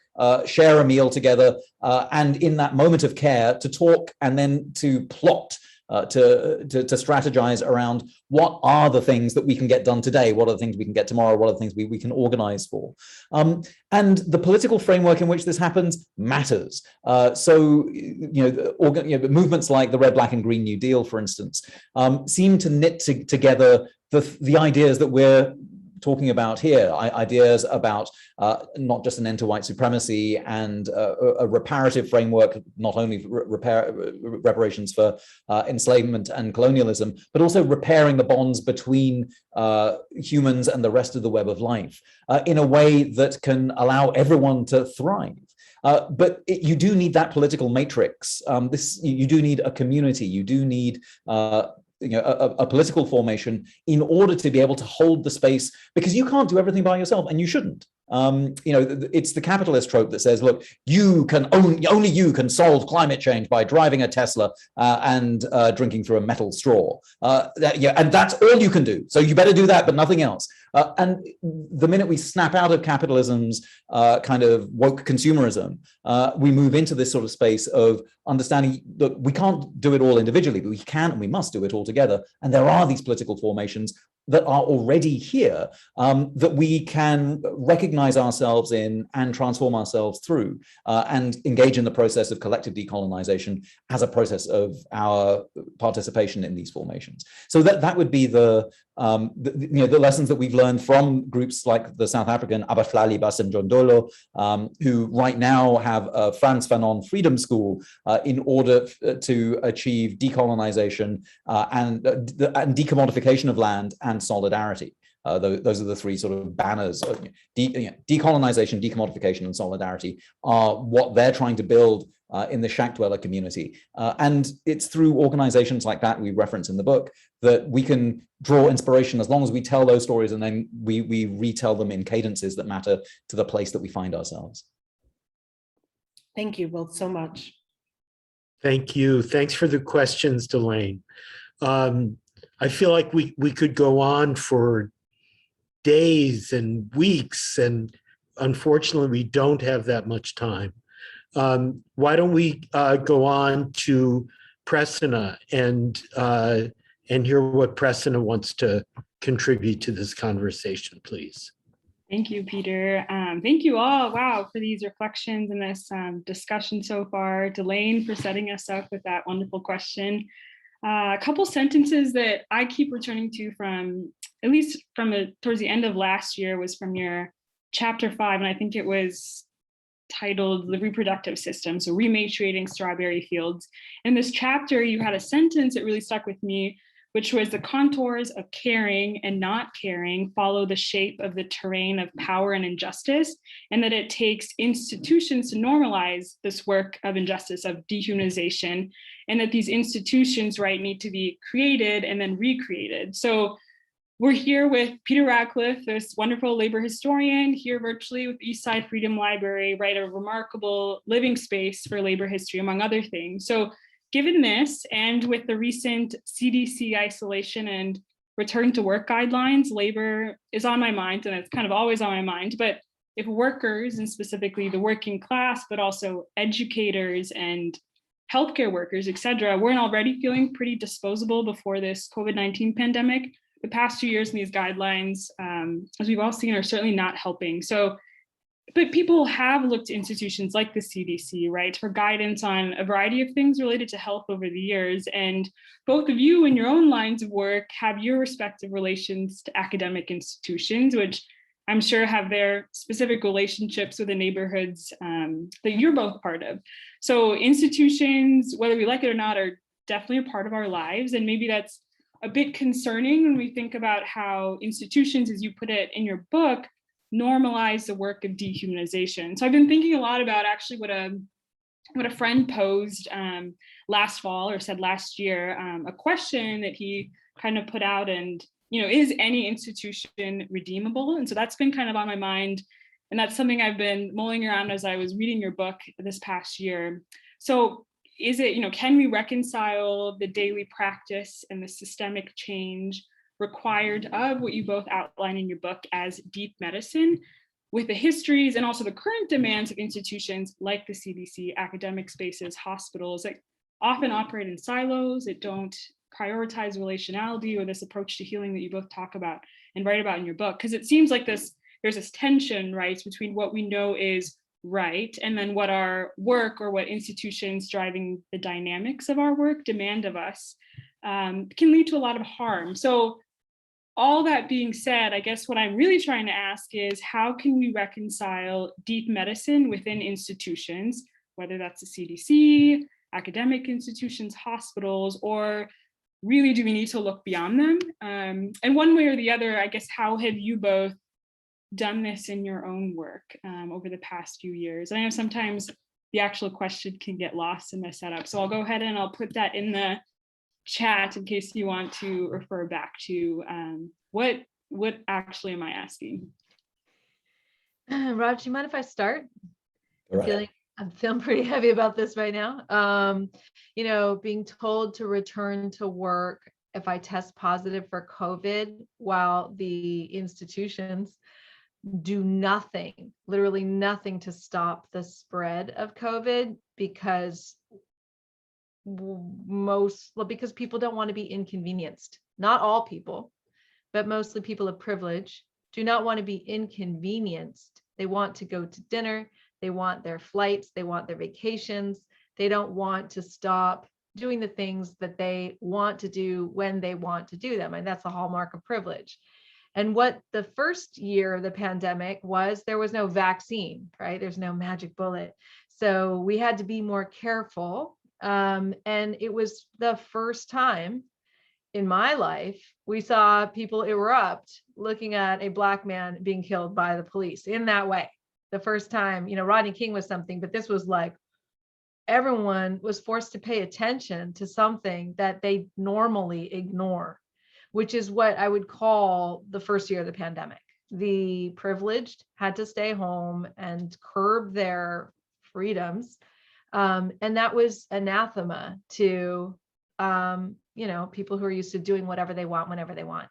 share a meal together, and in that moment of care to talk and then to plot. To strategize around what are the things that we can get done today, what are the things we can get tomorrow, what are the things we can organize for. And the political framework in which this happens matters. So movements like the Red, Black, and Green New Deal, for instance, seem to knit together the ideas that we're talking about here, ideas about not just an end to white supremacy and a reparative framework, not only reparations for enslavement and colonialism, but also repairing the bonds between humans and the rest of the web of life in a way that can allow everyone to thrive. But you do need that political matrix. You do need a community. You do need a political formation in order to be able to hold the space, because you can't do everything by yourself, and you shouldn't. It's the capitalist trope that says, look, only you can solve climate change by driving a Tesla and drinking through a metal straw. And that's all you can do. So you better do that, but nothing else. And the minute we snap out of capitalism's kind of woke consumerism, we move into this sort of space of understanding that we can't do it all individually, but we can and we must do it all together. And there are these political formations that are already here that we can recognize ourselves in and transform ourselves through and engage in the process of collective decolonization as a process of our participation in these formations. So that would be the lessons that we've learned from groups like the South African Abahlali Basemjondolo, who right now have a Frantz Fanon Freedom School in order to achieve decolonization and decommodification of land and solidarity. Those are the three sort of banners. Decolonization, decommodification, and solidarity are what they're trying to build in the shack dweller community. And it's through organizations like that we reference in the book that we can draw inspiration, as long as we tell those stories and then we retell them in cadences that matter to the place that we find ourselves. Thank you both so much. Thank you. Thanks for the questions, Delane. I feel like we could go on for days and weeks, and unfortunately we don't have that much time. Why don't we go on to Prasanna and hear what Prasanna wants to contribute to this conversation, please. Thank you, Peter. Thank you all, wow, for these reflections and this discussion so far. Delane for setting us up with that wonderful question. A couple sentences that I keep returning to from, at least from towards the end of last year, was from your chapter 5, and I think it was titled The Reproductive System, so Rematriating Strawberry Fields. In this chapter, you had a sentence that really stuck with me, which was the contours of caring and not caring follow the shape of the terrain of power and injustice, and that it takes institutions to normalize this work of injustice, of dehumanization, and that these institutions, right, need to be created and then recreated. So we're here with Peter Radcliffe, this wonderful labor historian, here virtually with Eastside Freedom Library, right, a remarkable living space for labor history, among other things. So given this, and with the recent CDC isolation and return to work guidelines, labor is on my mind, and it's kind of always on my mind. But if workers, and specifically the working class, but also educators and healthcare workers, et cetera, weren't already feeling pretty disposable before this COVID-19 pandemic, the past 2 years in these guidelines, as we've all seen, are certainly not helping. So, but people have looked to institutions like the CDC, right, for guidance on a variety of things related to health over the years. And both of you in your own lines of work have your respective relations to academic institutions, which I'm sure have their specific relationships with the neighborhoods that you're both part of. So institutions, whether we like it or not, are definitely a part of our lives. And maybe that's a bit concerning when we think about how institutions, as you put it in your book, normalize the work of dehumanization. So I've been thinking a lot about actually what a friend posed last fall, or said last year, a question that he kind of put out, and, you know, is any institution redeemable? And so that's been kind of on my mind. And that's something I've been mulling around as I was reading your book this past year. So is it, you know, can we reconcile the daily practice and the systemic change required of what you both outline in your book as deep medicine with the histories and also the current demands of institutions like the CDC, academic spaces, hospitals that often operate in silos, that don't prioritize relationality or this approach to healing that you both talk about and write about in your book? Because it seems like there's this tension, right, between what we know is right and then what our work or what institutions driving the dynamics of our work demand of us can lead to a lot of harm. So all that being said, I guess what I'm really trying to ask is, how can we reconcile deep medicine within institutions, whether that's the CDC, academic institutions, hospitals, or really do we need to look beyond them? And one way or the other, I guess, how have you both done this in your own work over the past few years? I know sometimes the actual question can get lost in the setup. So I'll go ahead and I'll put that in the chat in case you want to refer back to what actually am I asking? Rob, do you mind if I start? Right. I'm feeling pretty heavy about this right now. You know, being told to return to work if I test positive for COVID, while the institutions do nothing, literally nothing to stop the spread of COVID, because because people don't want to be inconvenienced. Not all people, but mostly people of privilege do not want to be inconvenienced. They want to go to dinner, they want their flights, they want their vacations. They don't want to stop doing the things that they want to do when they want to do them. And that's a hallmark of privilege. And what the first year of the pandemic was, there was no vaccine, right? There's no magic bullet. So we had to be more careful. And it was the first time in my life we saw people erupt looking at a Black man being killed by the police in that way. The first time, you know, Rodney King was something, but this was like everyone was forced to pay attention to something that they normally ignore, which is what I would call the first year of the pandemic. The privileged had to stay home and curb their freedoms. And that was anathema to, you know, people who are used to doing whatever they want, whenever they want.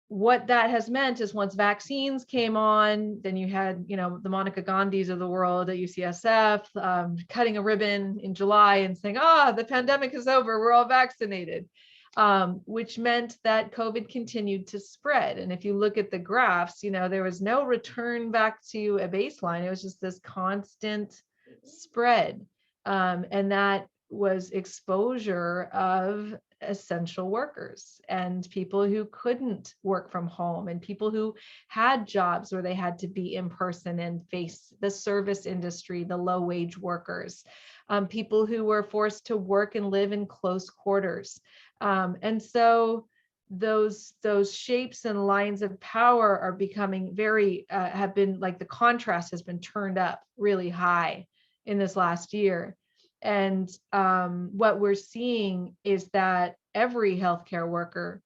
What that has meant is once vaccines came on, then you had, you know, the Monica Gandhis of the world at UCSF cutting a ribbon in July and saying, the pandemic is over, we're all vaccinated. Which meant that COVID continued to spread. And if you look at the graphs, you know, there was no return back to a baseline. It was just this constant spread. And that was exposure of essential workers and people who couldn't work from home and people who had jobs where they had to be in person and face the service industry, the low wage workers, people who were forced to work and live in close quarters. And so those shapes and lines of power are becoming very, have been like the contrast has been turned up really high in this last year. And what we're seeing is that every healthcare worker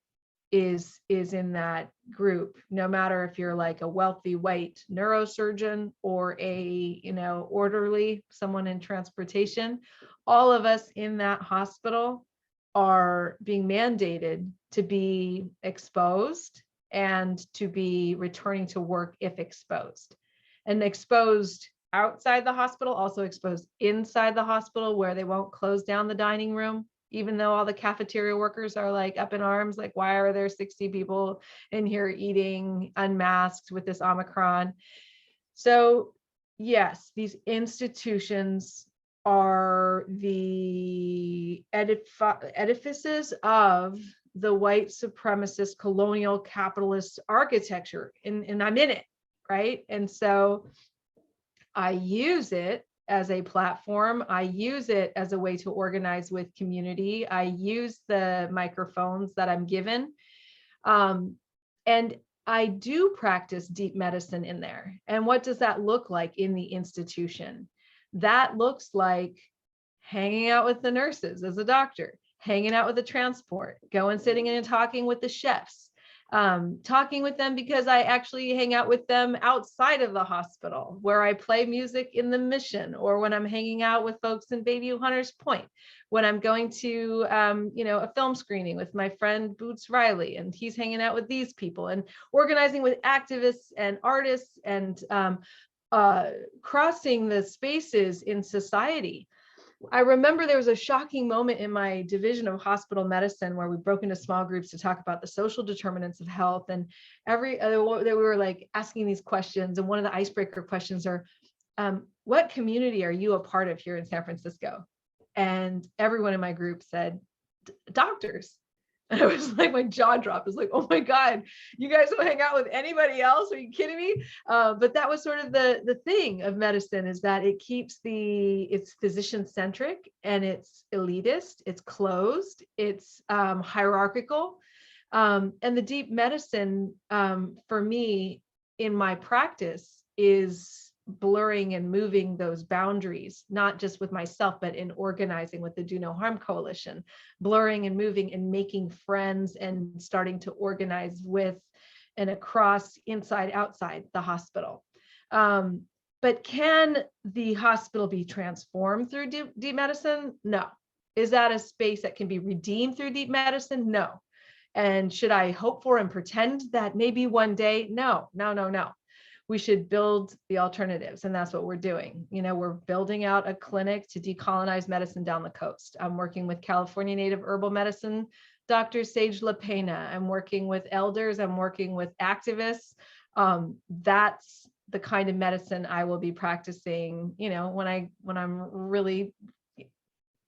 is in that group, no matter if you're like a wealthy white neurosurgeon or a, orderly, someone in transportation. All of us in that hospital are being mandated to be exposed and to be returning to work if exposed. And exposed outside the hospital, also exposed inside the hospital, where they won't close down the dining room, even though all the cafeteria workers are like up in arms, like, why are there 60 people in here eating unmasked with this Omicron? So yes, these institutions are the edifices of the white supremacist colonial capitalist architecture, and I'm in it, right? And so I use it as a platform. I use it as a way to organize with community. I use the microphones that I'm given. And I do practice deep medicine in there. And what does that look like in the institution? That looks like hanging out with the nurses as a doctor, hanging out with the transport, going sitting in and talking with the chefs, talking with them because I actually hang out with them outside of the hospital, where I play music in the mission, or when I'm hanging out with folks in Bayview Hunters Point, when I'm going to, a film screening with my friend Boots Riley, and he's hanging out with these people, and organizing with activists and artists, and crossing the spaces in society. I remember there was a shocking moment in my division of hospital medicine where we broke into small groups to talk about the social determinants of health. And we were like asking these questions. And one of the icebreaker questions are, what community are you a part of here in San Francisco? And everyone in my group said, doctors. And I was like, my jaw dropped. I was like, oh my God, you guys don't hang out with anybody else? Are you kidding me? But that was sort of the thing of medicine, is that it keeps it's physician centric, and it's elitist, it's closed, it's hierarchical. And the deep medicine for me in my practice is blurring and moving those boundaries, not just with myself, but in organizing with the Do No Harm Coalition, blurring and moving and making friends and starting to organize with and across, inside, outside the hospital. But can the hospital be transformed through deep medicine? No. Is that a space that can be redeemed through deep medicine? No. And should I hope for and pretend that maybe one day? No. We should build the alternatives. And that's what we're doing. We're building out a clinic to decolonize medicine down the coast. I'm working with California Native Herbal Medicine, Dr. Sage LaPena. I'm working with elders. I'm working with activists. That's the kind of medicine I will be practicing, when I'm really,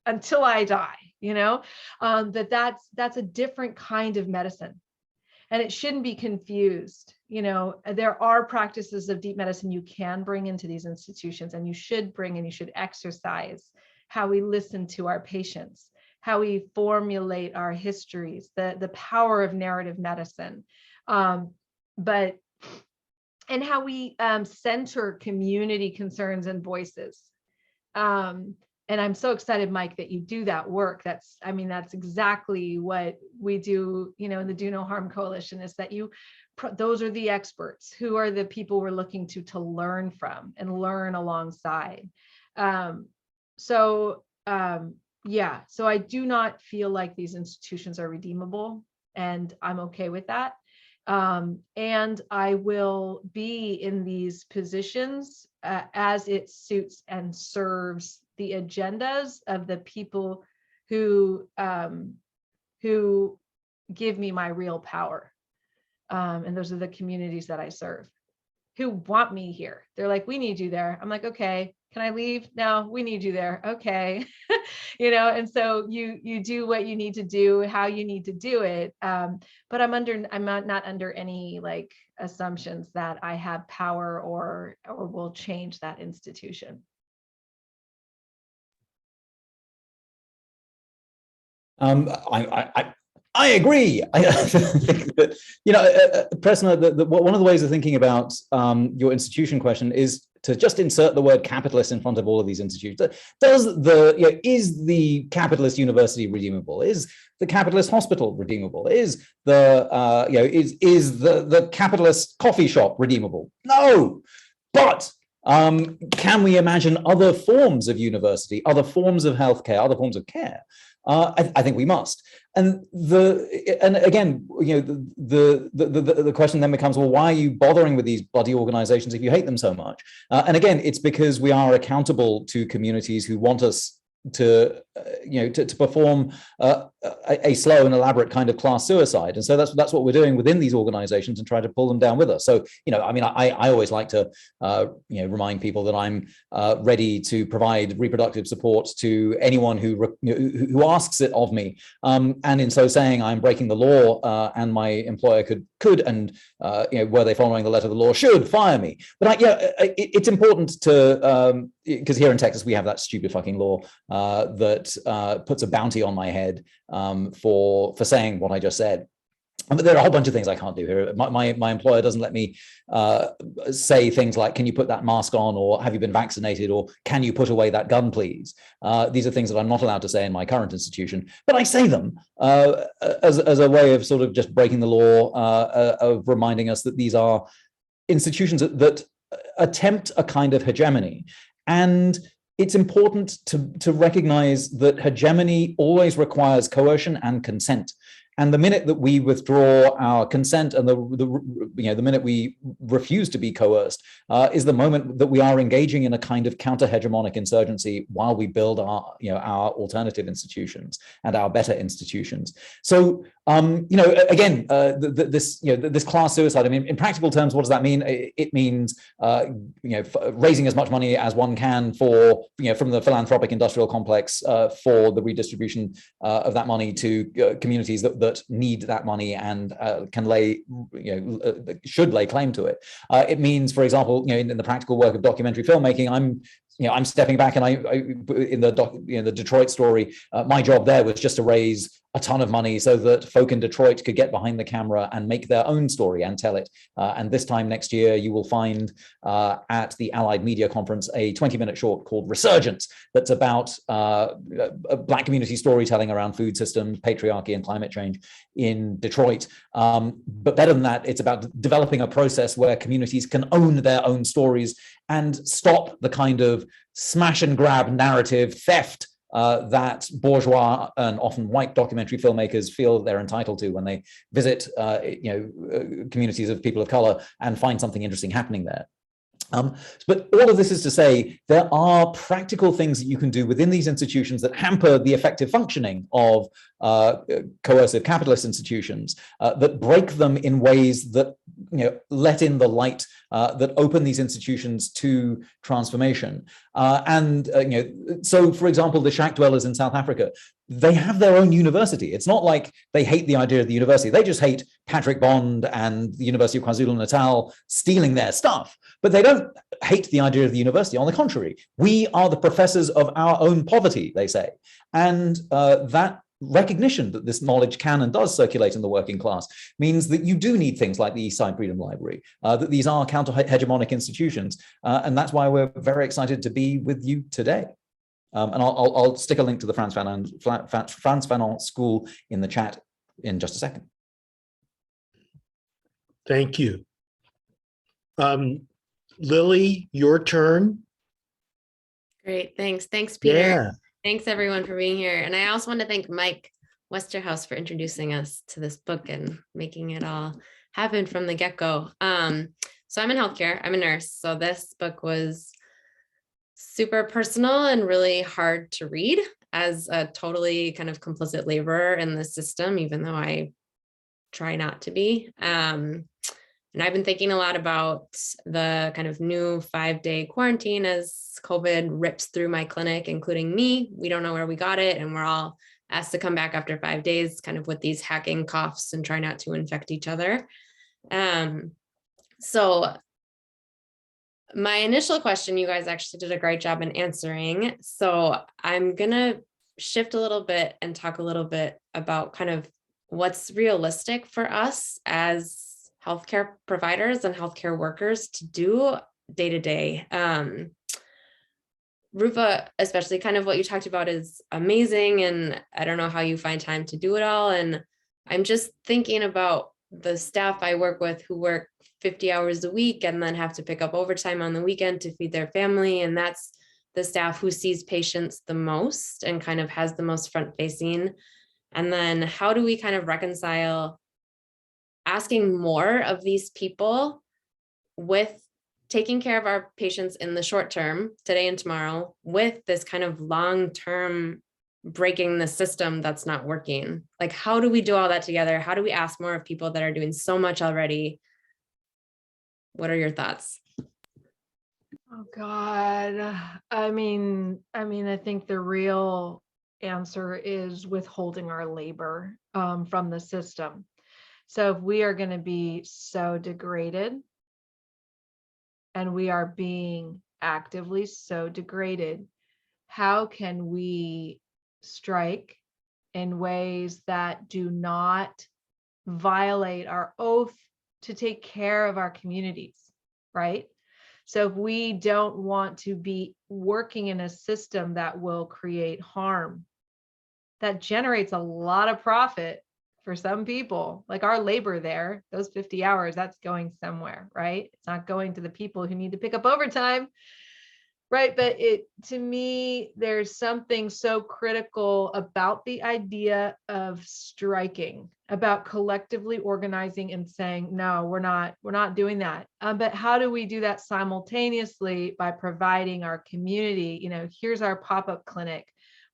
until I die, that's a different kind of medicine. And it shouldn't be confused. There are practices of deep medicine you can bring into these institutions, and you should bring, and you should exercise how we listen to our patients, how we formulate our histories, the power of narrative medicine, and how we center community concerns and voices. And I'm so excited, Mike, that you do that work. That's exactly what we do, in the Do No Harm Coalition, is that those are the experts who are the people we're looking to learn from and learn alongside. So I do not feel like these institutions are redeemable, and I'm okay with that. And I will be in these positions as it suits and serves the agendas of the people who give me my real power. And those are the communities that I serve, who want me here. They're like, we need you there. I'm like, okay, can I leave? No, we need you there. Okay. You know, and so you do what you need to do, how you need to do it. But I'm not under any like assumptions that I have power or will change that institution. I agree. I think that, Presna, one of the ways of thinking about your institution question is to just insert the word capitalist in front of all of these institutions. Is the capitalist university redeemable? Is the capitalist hospital redeemable? Is the the capitalist coffee shop redeemable? No, but can we imagine other forms of university, other forms of healthcare, other forms of care? I think we must. And again, the question then becomes, well, why are you bothering with these bloody organizations if you hate them so much? And again, it's because we are accountable to communities who want us to perform a slow and elaborate kind of class suicide, and so that's what we're doing within these organizations and try to pull them down with us. So I always like to remind people that I'm ready to provide reproductive support to anyone who asks it of me, and in so saying, I'm breaking the law, and my employer could and were they following the letter of the law, should fire me. But it's important to because here in Texas we have that stupid fucking law that puts a bounty on my head for saying what I just said. But there are a whole bunch of things I can't do here. My employer doesn't let me say things like, can you put that mask on, or have you been vaccinated, or can you put away that gun, please? These are things that I'm not allowed to say in my current institution, but I say them as a way of sort of just breaking the law, of reminding us that these are institutions that attempt a kind of hegemony. And it's important to recognize that hegemony always requires coercion and consent. And the minute that we withdraw our consent, and the minute we refuse to be coerced, is the moment that we are engaging in a kind of counter-hegemonic insurgency while we build our alternative institutions and our better institutions. So, again, this class suicide. I mean, in practical terms, what does that mean? It means, raising as much money as one can for, from the philanthropic industrial complex, for the redistribution of that money to communities that need that money and should lay claim to it. It means, for example, in the practical work of documentary filmmaking, I'm stepping back, and in the Detroit story, my job there was just to raise a ton of money so that folk in Detroit could get behind the camera and make their own story and tell it. And this time next year, you will find at the Allied Media Conference a 20-minute short called Resurgence that's about Black community storytelling around food systems, patriarchy, and climate change in Detroit. But better than that, it's about developing a process where communities can own their own stories and stop the kind of smash and grab narrative theft that bourgeois and often white documentary filmmakers feel they're entitled to when they visit communities of people of color and find something interesting happening there. But all of this is to say, there are practical things that you can do within these institutions that hamper the effective functioning of coercive capitalist institutions, that break them in ways that let in the light, that open these institutions to transformation. So, for example, the shack dwellers in South Africa, they have their own university. It's not like they hate the idea of the university. They just hate Patrick Bond and the University of KwaZulu-Natal stealing their stuff. But they don't hate the idea of the university. On the contrary, we are the professors of our own poverty, they say. And that recognition that this knowledge can and does circulate in the working class means that you do need things like the East Side Freedom Library, that these are counter-hegemonic institutions. And that's why we're very excited to be with you today. And I'll stick a link to the Frantz Fanon School in the chat in just a second. Thank you. Lily, your turn. Great, thanks. Thanks, Peter. Yeah. Thanks everyone for being here. And I also want to thank Mike Westerhouse for introducing us to this book and making it all happen from the get-go. So I'm in healthcare, I'm a nurse. So this book was super personal and really hard to read as a totally kind of complicit laborer in the system, even though I try not to be. And I've been thinking a lot about the kind of new 5-day quarantine as COVID rips through my clinic, including me. We don't know where we got it, and we're all asked to come back after 5 days, kind of with these hacking coughs and try not to infect each other. So my initial question, you guys actually did a great job in answering. So I'm gonna shift a little bit and talk a little bit about kind of what's realistic for us as healthcare providers and healthcare workers to do day to day. Rupa, especially kind of what you talked about is amazing. And I don't know how you find time to do it all. And I'm just thinking about the staff I work with who work 50 hours a week and then have to pick up overtime on the weekend to feed their family. And that's the staff who sees patients the most and kind of has the most front facing. And then how do we kind of reconcile asking more of these people with taking care of our patients in the short term, today and tomorrow, with this kind of long-term breaking the system that's not working? Like, how do we do all that together? How do we ask more of people that are doing so much already? What are your thoughts? Oh God. I mean, I think the real answer is withholding our labor from the system. So if we are going to be so degraded, and we are being actively so degraded, how can we strike in ways that do not violate our oath to take care of our communities, right? So if we don't want to be working in a system that will create harm, that generates a lot of profit for some people, like our labor there, those 50 hours, that's going somewhere, right? It's not going to the people who need to pick up overtime, right? But to me, there's something so critical about the idea of striking, about collectively organizing and saying, no, we're not doing that. But how do we do that simultaneously? By providing our community, here's our pop-up clinic,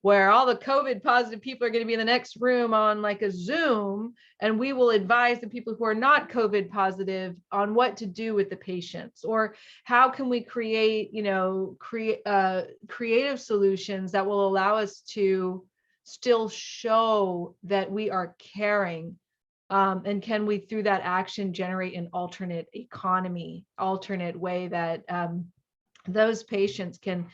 where all the COVID positive people are going to be in the next room on like a Zoom, and we will advise the people who are not COVID positive on what to do with the patients, or how can we create, creative solutions that will allow us to still show that we are caring. And can we, through that action, generate an alternate economy, alternate way that those patients can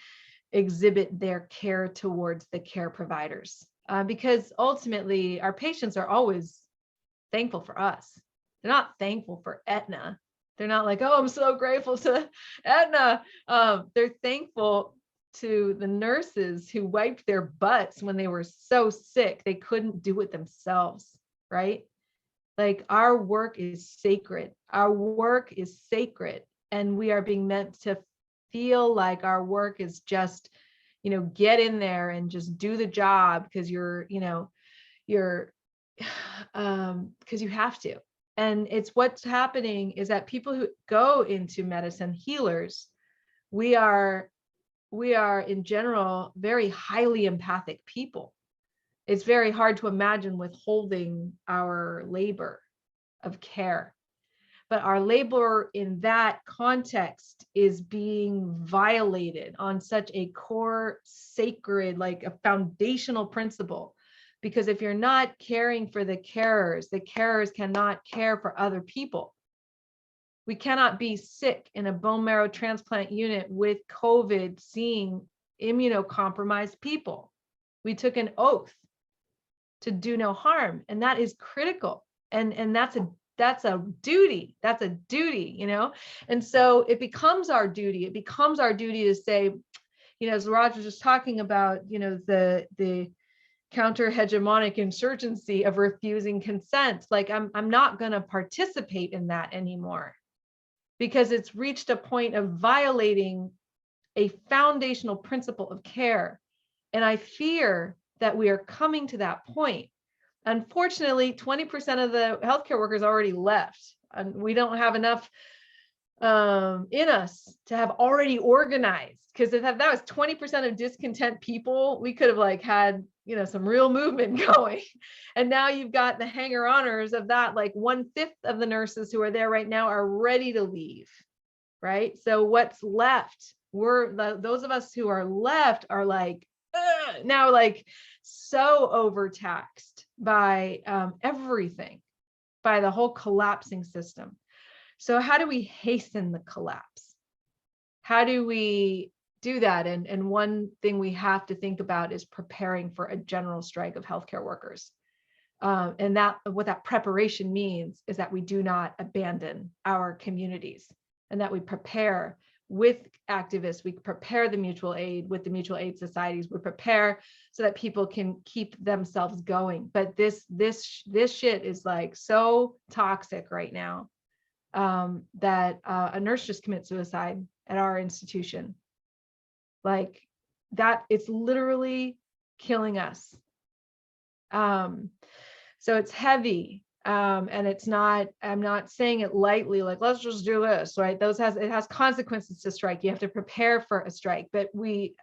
exhibit their care towards the care providers, because ultimately our patients are always thankful for us. They're not thankful for Aetna. They're not like, oh, I'm so grateful to Aetna. They're thankful to the nurses who wiped their butts when they were so sick they couldn't do it themselves, right? Like, our work is sacred. Our work is sacred, and we are being meant to feel like our work is just, get in there and just do the job because because you have to. And it's what's happening is that people who go into medicine, healers, we are in general very highly empathic people. It's very hard to imagine withholding our labor of care. But our labor in that context is being violated on such a core, sacred, like a foundational principle. Because if you're not caring for the carers cannot care for other people. We cannot be sick in a bone marrow transplant unit with COVID seeing immunocompromised people. We took an oath to do no harm, and that is critical. And that's a duty. That's a duty, And so it becomes our duty. It becomes our duty to say, as Raj was just talking about, the counter-hegemonic insurgency of refusing consent. Like, I'm not going to participate in that anymore, because it's reached a point of violating a foundational principle of care. And I fear that we are coming to that point. Unfortunately, 20% of the healthcare workers already left, and we don't have enough in us to have already organized. Because if that was 20% of discontent people, we could have had some real movement going. And now you've got the hanger-oners of that, like 1/5 of the nurses who are there right now are ready to leave, right? So what's left, those of us who are left are like, now like so overtaxed by everything, by the whole collapsing system. So how do we hasten the collapse? How do we do that? And one thing we have to think about is preparing for a general strike of healthcare workers. And that what that preparation means is that we do not abandon our communities, and that we prepare with activists, we prepare the mutual aid with the mutual aid societies, we prepare so that people can keep themselves going. But this shit is like so toxic right now, that a nurse just commits suicide at our institution. Like that, it's literally killing us. So it's heavy. And it's not, I'm not saying it lightly, like, let's just do this, right? It has consequences to strike. You have to prepare for a strike, but we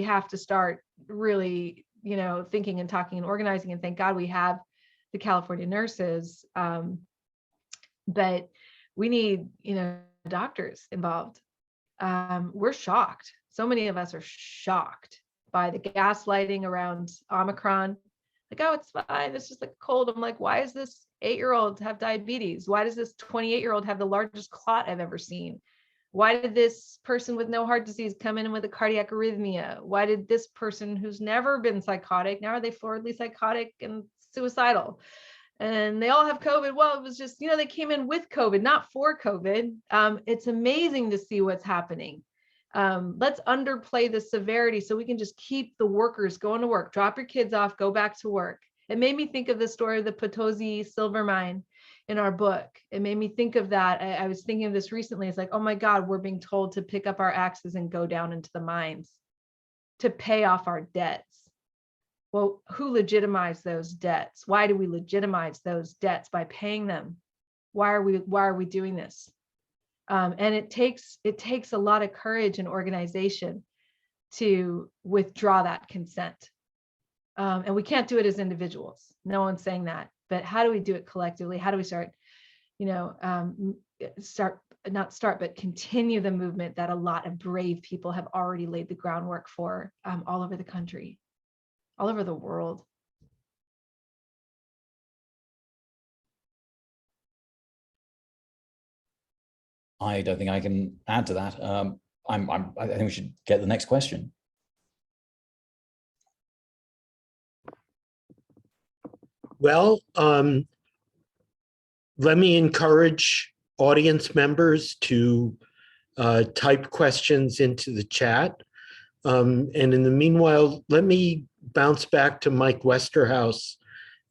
have to start really, thinking and talking and organizing, and thank God we have the California nurses. But we need, doctors involved. We're shocked. So many of us are shocked by the gaslighting around Omicron. Like, oh, it's fine. It's just like a cold. I'm like, why is this 8-year-old have diabetes? Why does this 28-year-old have the largest clot I've ever seen? Why did this person with no heart disease come in with a cardiac arrhythmia? Why did this person who's never been psychotic, now are they floridly psychotic and suicidal? And they all have COVID. Well, it was just, they came in with COVID, not for COVID. It's amazing to see what's happening. Let's underplay the severity so we can just keep the workers going to work. Drop your kids off, go back to work. It made me think of the story of the Potosi silver mine in our book. It made me think of that. I was thinking of this recently. It's like, oh my God, we're being told to pick up our axes and go down into the mines to pay off our debts. Well, who legitimized those debts? Why do we legitimize those debts by paying them? Why are we doing this? And it takes a lot of courage and organization to withdraw that consent. And we can't do it as individuals. No one's saying that. But how do we do it collectively? How do we start, continue the movement that a lot of brave people have already laid the groundwork for, all over the country, all over the world. I don't think I can add to that. I think we should get the next question. Well, let me encourage audience members to type questions into the chat. And in the meanwhile, let me bounce back to Mike Westerhouse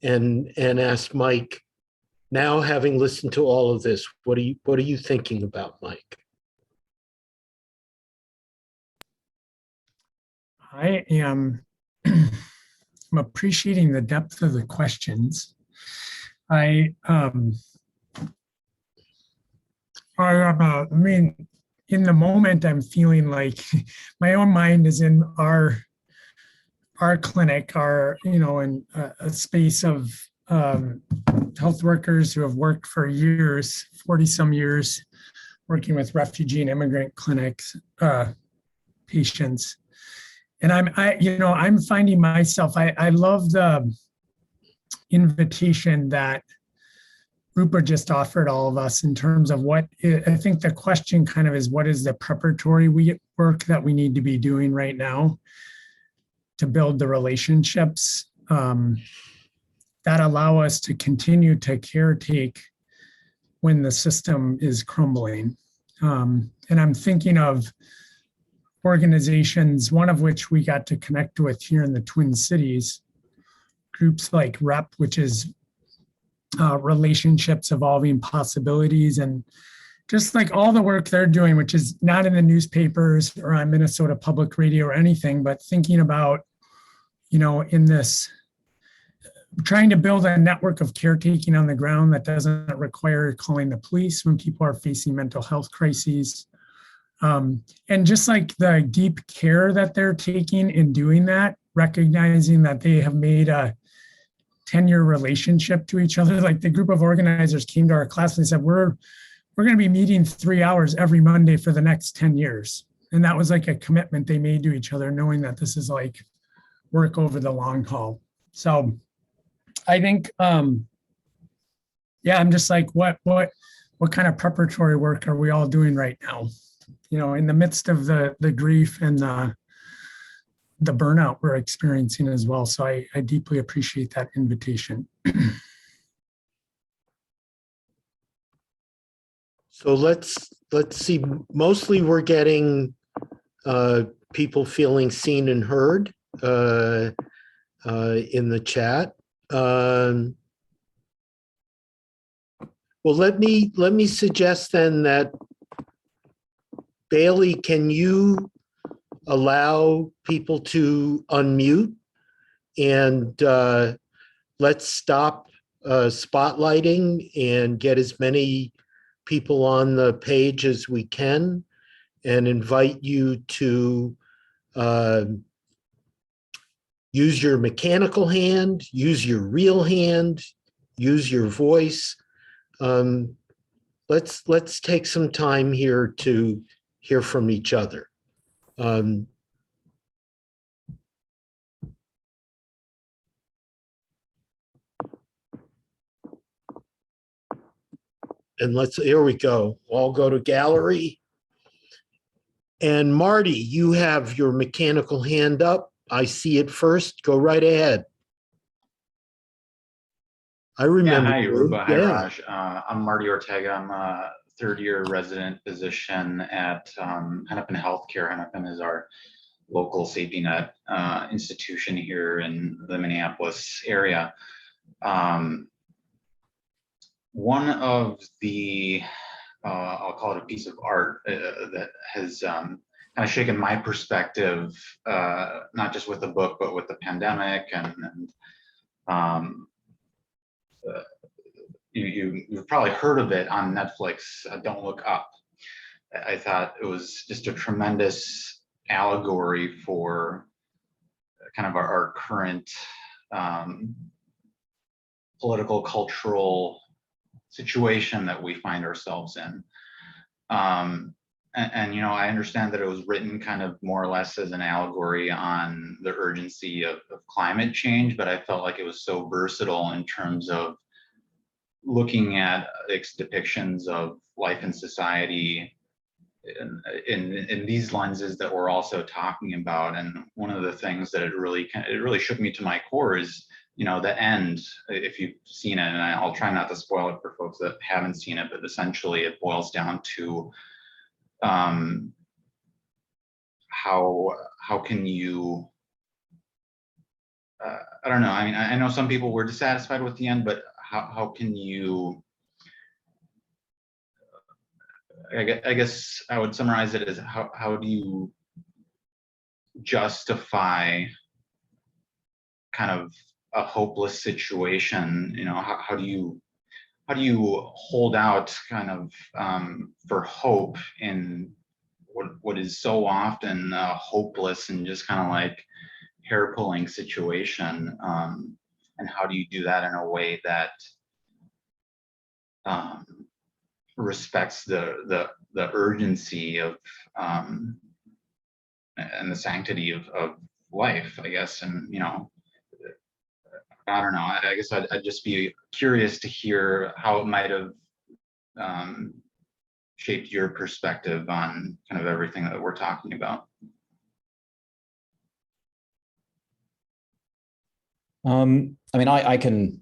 and ask Mike, now having listened to all of this, what are you thinking about, Mike? I am I'm appreciating the depth of the questions. I mean, in the moment, I'm feeling like my own mind is in our clinic, in a space of health workers who have worked for years, 40 some years, working with refugee and immigrant clinics, patients. And I'm finding myself, I love the invitation that Rupa just offered all of us in terms of I think the question kind of is, what is the preparatory work that we need to be doing right now to build the relationships that allow us to continue to caretake when the system is crumbling. And I'm thinking of organizations, one of which we got to connect with here in the Twin Cities, groups like REP, which is Relationships Evolving Possibilities, and just like all the work they're doing, which is not in the newspapers or on Minnesota Public Radio or anything, but thinking about, in this, trying to build a network of caretaking on the ground that doesn't require calling the police when people are facing mental health crises. And just like the deep care that they're taking in doing that, recognizing that they have made a 10-year relationship to each other. Like the group of organizers came to our class and they said, we're going to be meeting 3 hours every Monday for the next 10 years. And that was like a commitment they made to each other, knowing that this is like work over the long haul. So I think, I'm just like, what kind of preparatory work are we all doing right now? In the midst of the grief and the burnout we're experiencing as well. So I deeply appreciate that invitation. So let's see. Mostly we're getting people feeling seen and heard in the chat. Well, let me suggest then that Bailey, can you allow people to unmute, and let's stop spotlighting and get as many people on the page as we can, and invite you to use your mechanical hand, use your real hand, use your voice. Let's take some time here to hear from each other. And here we go. I'll go to gallery. And Marty, you have your mechanical hand up. I see it first. Go right ahead. I remember. Yeah, hi, you. Rupa. Hi, Yeah. Raj. I'm Marty Ortega. I'm a third-year resident physician at Hennepin Healthcare. Hennepin is our local safety net institution here in the Minneapolis area. One of the, I'll call it a piece of art that has kind of shaken my perspective, not just with the book, but with the pandemic and you've probably heard of it on Netflix, Don't Look Up. I thought it was just a tremendous allegory for kind of our current political, cultural situation that we find ourselves in. And I understand that it was written kind of more or less as an allegory on the urgency of climate change, but I felt like it was so versatile in terms of looking at its depictions of life in society in these lenses that we're also talking about. And one of the things that it really shook me to my core is, the end, if you've seen it, and I'll try not to spoil it for folks that haven't seen it, but essentially it boils down to how can you, I don't know, I mean, I know some people were dissatisfied with the end, but how can you, I guess I would summarize it as how do you justify kind of a hopeless situation? How do you hold out kind of for hope in what is so often a hopeless and just kind of like hair-pulling situation, and how do you do that in a way that respects the urgency of and the sanctity of life, I guess. And I don't know, I guess I'd just be curious to hear how it might have shaped your perspective on kind of everything that we're talking about. I mean, I can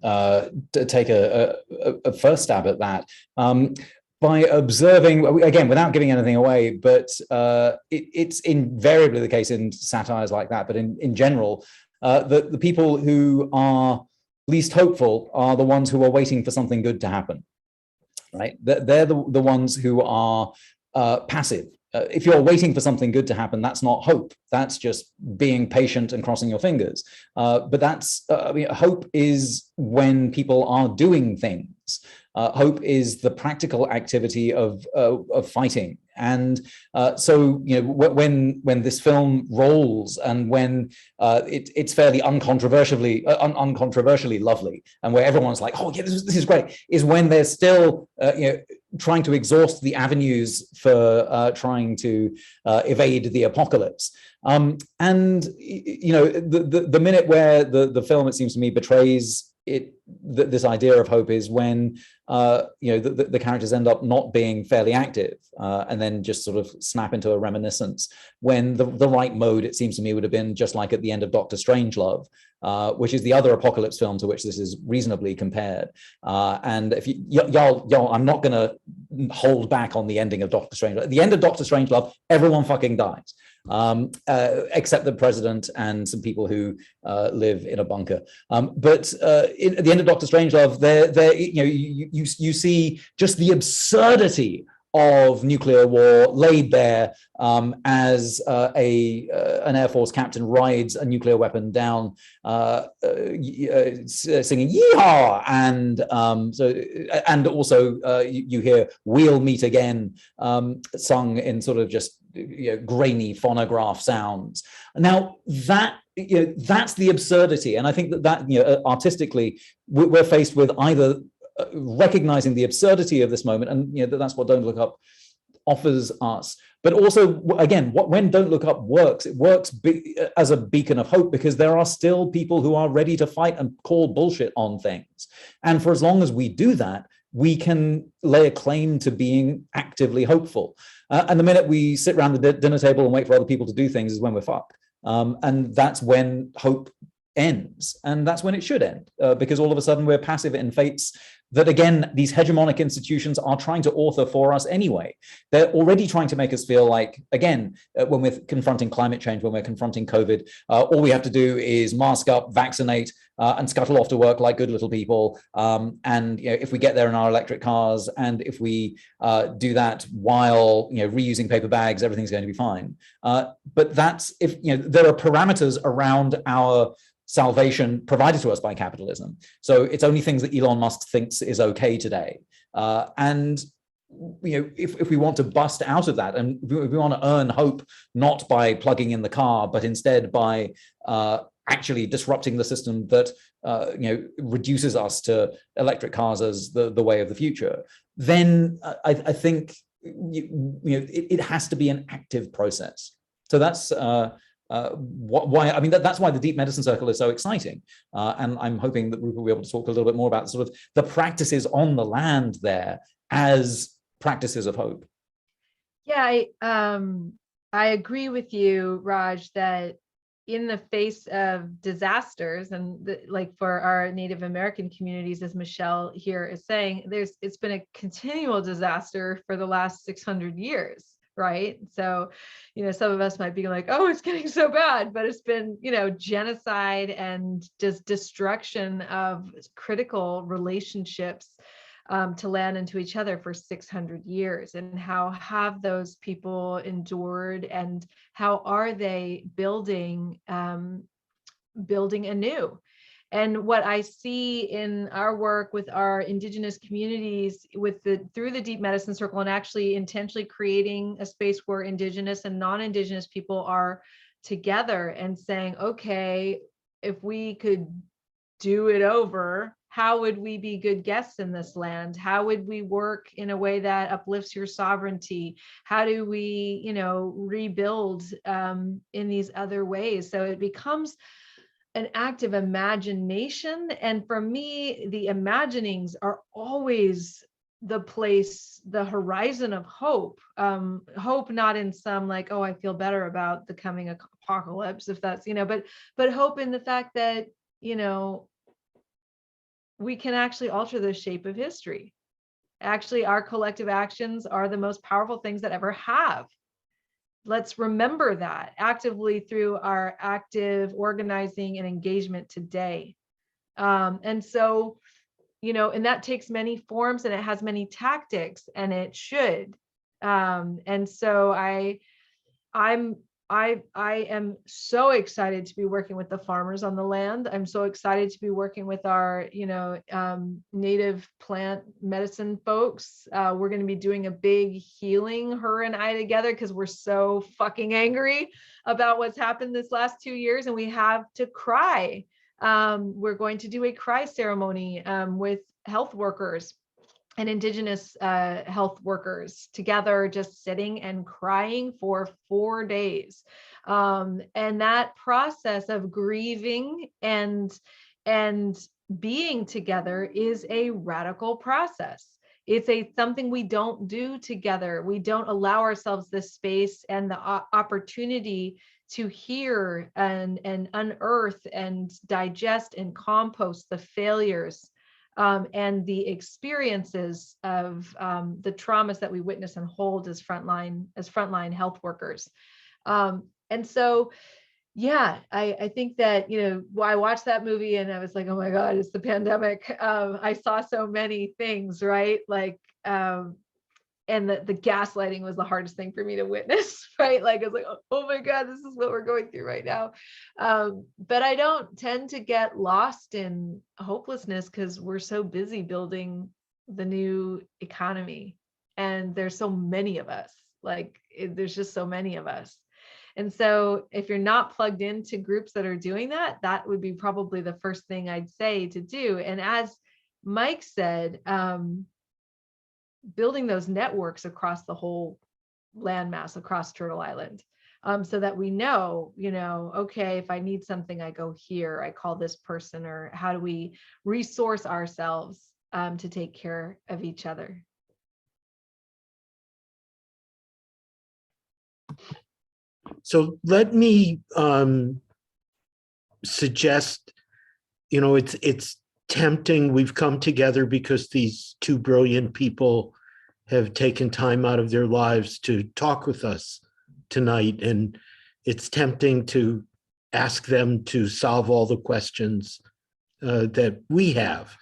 take a first stab at that by observing, again, without giving anything away, but it's invariably the case in satires like that, but in general, the people who are least hopeful are the ones who are waiting for something good to happen, right? They're the ones who are passive. If you're waiting for something good to happen, that's not hope. That's just being patient and crossing your fingers. But that's, hope is when people are doing things. Hope is the practical activity of fighting And so, when this film rolls and when it's fairly uncontroversially lovely, and where everyone's like, oh yeah, this is great, is when they're still trying to exhaust the avenues for trying to evade the apocalypse. And the minute where the film, it seems to me, betrays this idea of hope is when the characters end up not being fairly active and then just sort of snap into a reminiscence, when the right mode, it seems to me, would have been just like at the end of Dr. Strangelove, which is the other apocalypse film to which this is reasonably compared. And if y'all, I'm not going to hold back on the ending of Dr. Strangelove. At the end of Dr. Strangelove, everyone fucking dies, except the president and some people who live in a bunker. But at the end of Dr. Strangelove, you see just the absurdity of nuclear war laid bare as an Air Force captain rides a nuclear weapon down, singing "Yeehaw!" and also you hear "We'll meet again" sung in sort of just grainy phonograph sounds. Now that's the absurdity, and I think that artistically we're faced with either recognizing the absurdity of this moment, and that's what Don't Look Up offers us. But also, again, when Don't Look Up works, it works as a beacon of hope, because there are still people who are ready to fight and call bullshit on things. And for as long as we do that, we can lay a claim to being actively hopeful. And the minute we sit around the dinner table and wait for other people to do things is when we're fucked. And that's when hope ends, and that's when it should end, because all of a sudden we're passive in fates that, again, these hegemonic institutions are trying to author for us anyway. They're already trying to make us feel like, again, when we're confronting climate change, when we're confronting COVID, all we have to do is mask up, vaccinate, and scuttle off to work like good little people. And if we get there in our electric cars, and if we do that while reusing paper bags, everything's going to be fine. But that's if there are parameters around our salvation provided to us by capitalism. So it's only things that Elon Musk thinks is okay today. And if we want to bust out of that, and we want to earn hope not by plugging in the car, but instead by actually disrupting the system that reduces us to electric cars as the way of the future, then I think it has to be an active process. So that's that's why the Deep Medicine Circle is so exciting, and I'm hoping that Rupa will be able to talk a little bit more about sort of the practices on the land there as practices of hope. Yeah, I agree with you, Raj, that in the face of disasters, and like for our Native American communities, as Michelle here is saying, it's been a continual disaster for the last 600 years. Right. So, some of us might be like, oh, it's getting so bad, but it's been, genocide and just destruction of critical relationships to land and to each other for 600 years. And how have those people endured, and how are they building anew? And what I see in our work with our Indigenous communities through the Deep Medicine Circle, and actually intentionally creating a space where Indigenous and non-Indigenous people are together and saying, okay, if we could do it over, how would we be good guests in this land? How would we work in a way that uplifts your sovereignty? How do we, rebuild in these other ways? So it becomes an act of imagination. And for me, the imaginings are always the place, the horizon of hope. Hope not in some like, oh, I feel better about the coming apocalypse, if that's, but hope in the fact that, we can actually alter the shape of history. Actually, our collective actions are the most powerful things that ever have. Let's remember that actively through our active organizing and engagement today. And so, and that takes many forms, and it has many tactics, and it should. And so I'm I am so excited to be working with the farmers on the land. I'm so excited to be working with our, native plant medicine folks. We're going to be doing a big healing, her and I together, because we're so fucking angry about what's happened this last 2 years, and we have to cry. We're going to do a cry ceremony with health workers and Indigenous health workers together, just sitting and crying for 4 days. And that process of grieving and being together is a radical process. It's something we don't do together. We don't allow ourselves the space and the opportunity to hear and unearth and digest and compost the failures and the experiences of the traumas that we witness and hold as frontline health workers. And so, yeah, I think that, I watched that movie and I was like, oh my God, it's the pandemic. I saw so many things, right? Like, and the gaslighting was the hardest thing for me to witness, right? Like, I was like, oh my God, this is what we're going through right now. But I don't tend to get lost in hopelessness because we're so busy building the new economy. And there's so many of us, there's just so many of us. And so if you're not plugged into groups that are doing that, that would be probably the first thing I'd say to do. And as Mike said, building those networks across the whole landmass, across Turtle Island, so that we know, okay, if I need something, I go here, I call this person, or how do we resource ourselves to take care of each other? So let me suggest, it's tempting. We've come together because these two brilliant people have taken time out of their lives to talk with us tonight. And it's tempting to ask them to solve all the questions that we have.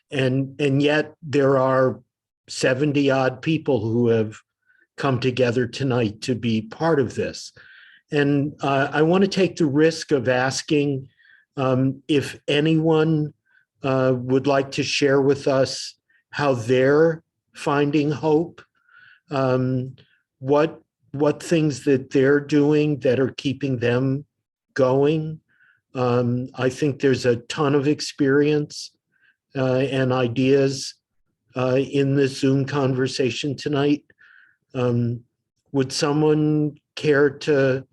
And yet there are 70 odd people who have come together tonight to be part of this. And I want to take the risk of asking if anyone would like to share with us how they're finding hope, what things that they're doing that are keeping them going. I think there's a ton of experience and ideas in this Zoom conversation tonight. Would someone care to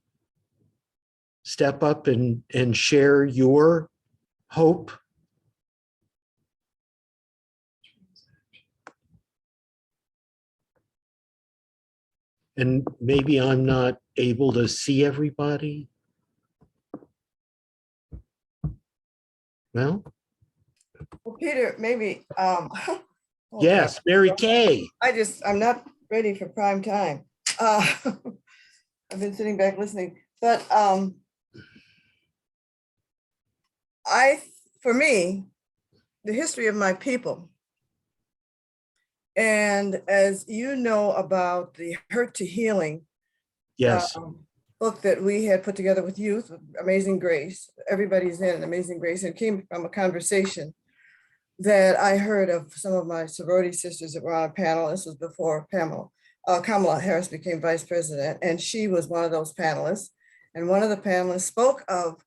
step up and share your hope? And maybe I'm not able to see everybody. Well, Peter, maybe. Yes, Mary Kay. I'm not ready for prime time. I've been sitting back listening, but for me, the history of my people, and as you know about the Hurt to Healing Yes. Book that we had put together with youth, Amazing Grace, everybody's in Amazing Grace, and it came from a conversation that I heard of some of my sorority sisters that were on a panel. This was before Kamala Harris became vice president, and she was one of those panelists. And one of the panelists spoke of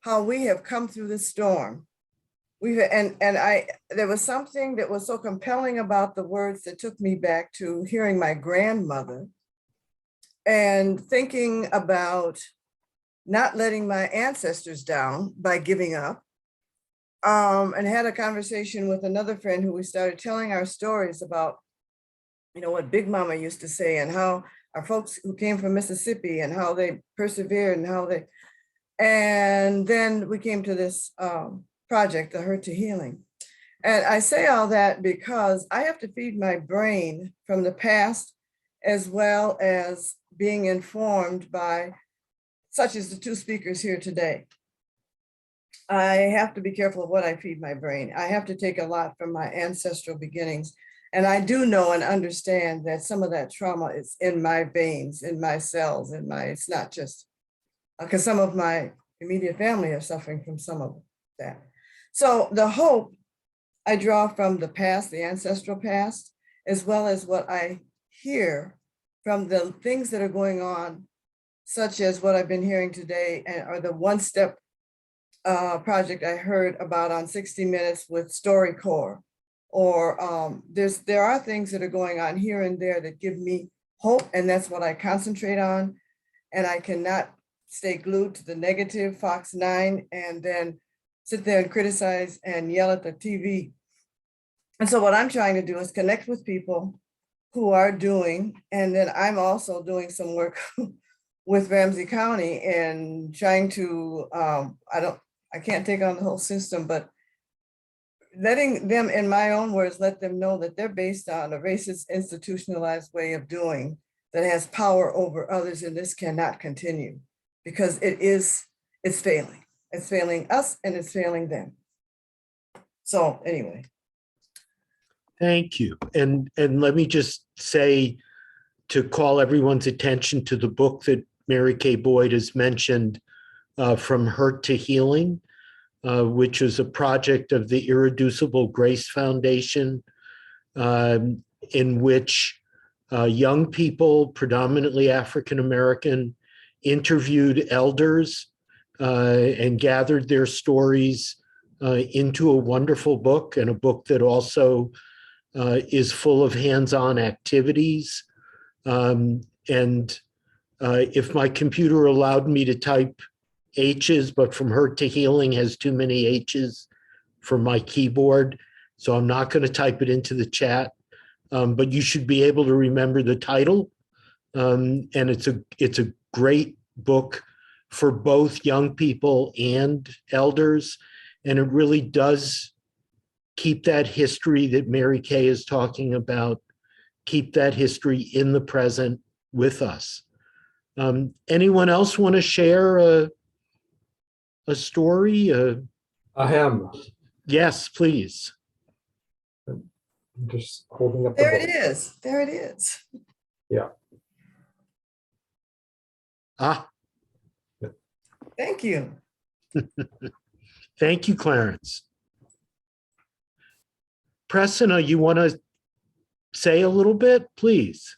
how we have come through the storm. There was something that was so compelling about the words that took me back to hearing my grandmother and thinking about not letting my ancestors down by giving up. And had a conversation with another friend who we started telling our stories about, what Big Mama used to say, and how our folks who came from Mississippi and how they persevered and then we came to this project, the Hurt to Healing. And I say all that because I have to feed my brain from the past, as well as being informed by such as the two speakers here today. I have to be careful of what I feed my brain. I have to take a lot from my ancestral beginnings. And I do know and understand that some of that trauma is in my veins, in my cells, it's not just because some of my immediate family are suffering from some of that. So the hope I draw from the past, the ancestral past, as well as what I hear from the things that are going on, such as what I've been hearing today, or the one-step project I heard about on 60 Minutes with StoryCorps, or there are things that are going on here and there that give me hope, and that's what I concentrate on. And I cannot stay glued to the negative Fox 9 and then sit there and criticize and yell at the TV. And so what I'm trying to do is connect with people who are doing, and then I'm also doing some work with Ramsey County and trying to, I can't take on the whole system, but letting them, in my own words, let them know that they're based on a racist, institutionalized way of doing that has power over others, and this cannot continue because it's failing. It's failing us and it's failing them. So anyway. Thank you. And let me just say, to call everyone's attention to the book that Mary Kay Boyd has mentioned, From Hurt to Healing, which was a project of the Irreducible Grace Foundation, in which young people, predominantly African-American, interviewed elders and gathered their stories into a wonderful book, and a book that also is full of hands-on activities. And if my computer allowed me to type H's, but From Hurt to Healing has too many H's for my keyboard, so I'm not going to type it into the chat. But you should be able to remember the title. And it's a great book for both young people and elders. And it really does keep that history that Mary Kay is talking about, keep that history in the present with us. Anyone else want to share a story? I am. Yes, please. I'm just holding up. There it is. There it is. Yeah. Ah. Thank you. Thank you, Clarence. Prasanna, you want to say a little bit, please?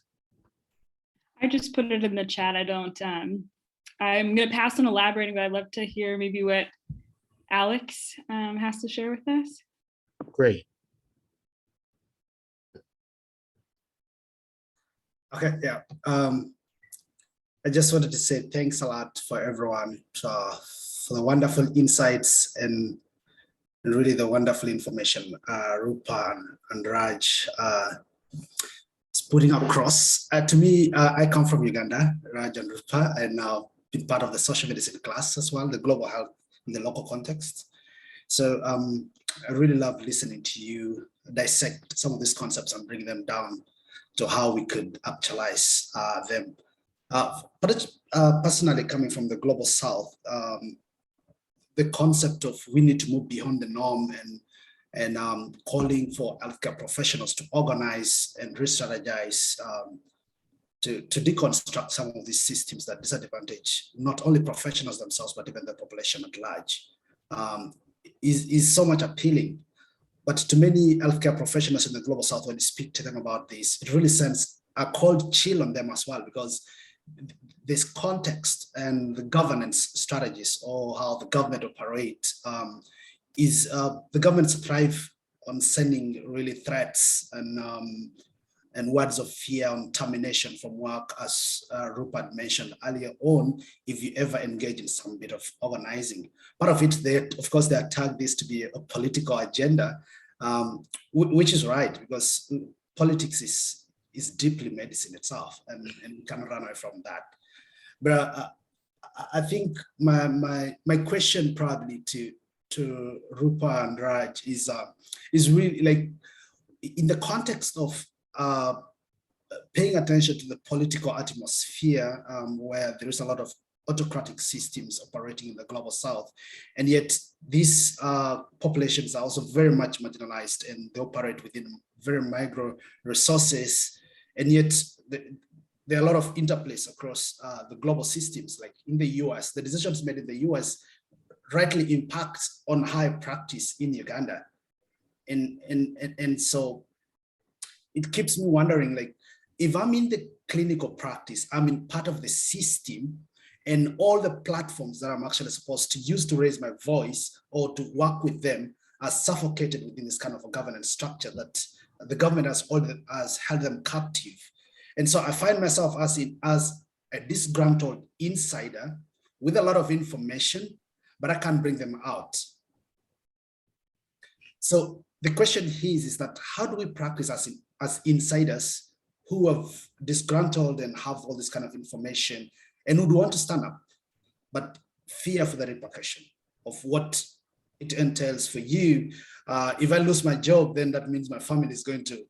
I just put it in the chat. I don't, I'm going to pass on elaborating, but I'd love to hear maybe what Alex has to share with us. Great. Okay, yeah. I just wanted to say thanks a lot for everyone for the wonderful insights and really the wonderful information Rupa and Raj is putting across. To me, I come from Uganda, Raj and Rupa, and now been part of the social medicine class as well, the global health in the local context. So I really love listening to you dissect some of these concepts and bring them down to how we could actualize them. But personally, coming from the global South, the concept of we need to move beyond the norm and calling for healthcare professionals to organize and re-strategize to deconstruct some of these systems that disadvantage not only professionals themselves, but even the population at large, is so much appealing. But to many healthcare professionals in the global South, when you speak to them about this, it really sends a cold chill on them as well, because this context and the governance strategies or how the government operate is the governments thrive on sending really threats and words of fear and termination from work, as Rupert mentioned earlier on, if you ever engage in some bit of organizing. Part of it, of course, they attack this to be a political agenda, which is right, because politics is deeply medicine itself, and we cannot run away from that. But I think my question probably to Rupa and Raj is really like, in the context of paying attention to the political atmosphere, where there is a lot of autocratic systems operating in the global South, and yet these populations are also very much marginalized, and they operate within very micro resources, and yet there are a lot of interplays across the global systems. Like in the US, the decisions made in the US rightly impact on high practice in Uganda. And so it keeps me wondering, like, if I'm in the clinical practice, I'm in part of the system, and all the platforms that I'm actually supposed to use to raise my voice or to work with them are suffocated within this kind of a governance structure that the government has held them captive. And so I find myself as a disgruntled insider with a lot of information, but I can't bring them out. So the question is that how do we practice as insiders who have disgruntled and have all this kind of information and would want to stand up, but fear for the repercussion of what it entails for you? If I lose my job, then that means my family is going to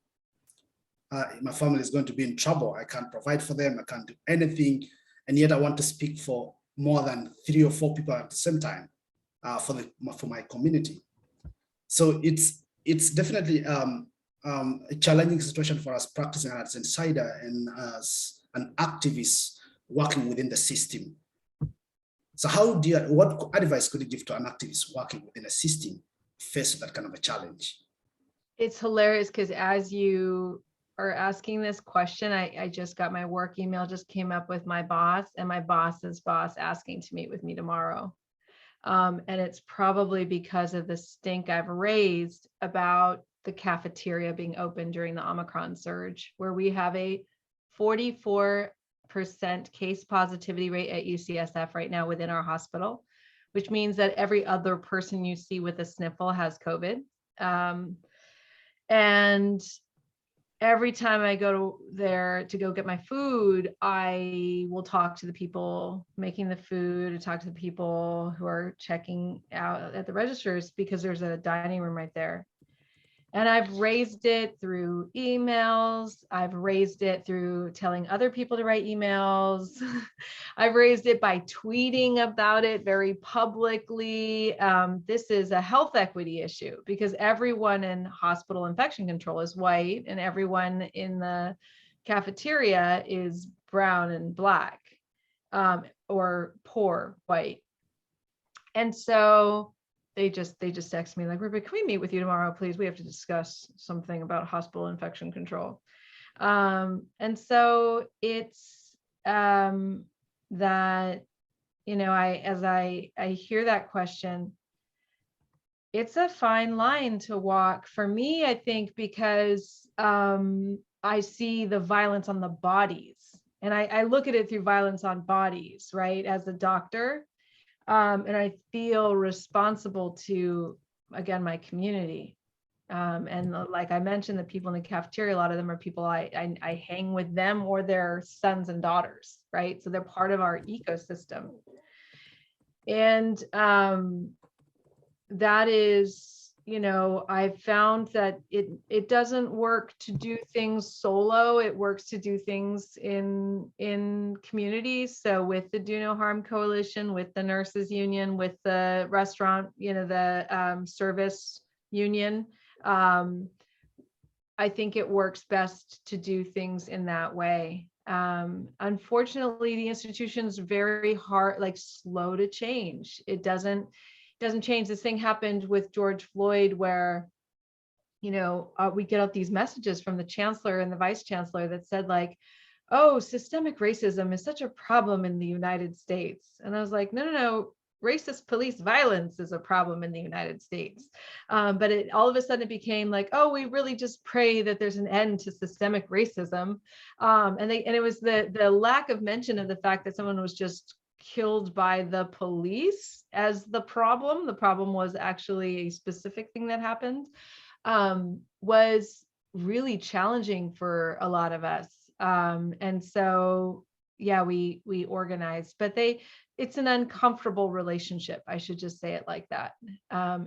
be in trouble. I can't provide for them. I can't do anything, and yet I want to speak for more than 3 or 4 people at the same time for my community. So it's definitely a challenging situation for us practicing as an insider and as an activist working within the system. So what advice could you give to an activist working within a system faced with that kind of a challenge? It's hilarious because as you are asking this question, I just got my work email just came up with my boss and my boss's boss asking to meet with me tomorrow. And it's probably because of the stink I've raised about the cafeteria being open during the Omicron surge, where we have a 44% case positivity rate at UCSF right now within our hospital, which means that every other person you see with a sniffle has COVID. And every time I go there to go get my food, I will talk to the people making the food, and talk to the people who are checking out at the registers, because there's a dining room right there. And I've raised it through emails. I've raised it through telling other people to write emails. I've raised it by tweeting about it very publicly. This is a health equity issue because everyone in hospital infection control is white and everyone in the cafeteria is brown and black, or poor white. And so they just text me like, Rupa, can we meet with you tomorrow, please? We have to discuss something about hospital infection control. And so it's that, you know, as I hear that question, it's a fine line to walk for me, I think, because I see the violence on the bodies, and I look at it through violence on bodies, right? As a doctor. And I feel responsible to, again, my community. And like I mentioned, the people in the cafeteria, a lot of them are people I hang with them or their sons and daughters, right? So they're part of our ecosystem. And that is, you know, I've found that it doesn't work to do things solo. It works to do things in communities. So with the Do No Harm Coalition, with the nurses union, with the restaurant, you know, the service union, I think it works best to do things in that way. Unfortunately, the institution's very hard, like slow to change. It doesn't change. This thing happened with George Floyd where, you know, we get out these messages from the chancellor and the vice chancellor that said like, oh, systemic racism is such a problem in the United States. And I was like, no, racist police violence is a problem in the United States. But it all of a sudden it became like, oh, we really just pray that there's an end to systemic racism. And it was the lack of mention of the fact that someone was just killed by the police as the problem. The problem was actually a specific thing that happened, was really challenging for a lot of us. And so, yeah, we organized, but it's an uncomfortable relationship. I should just say it like that.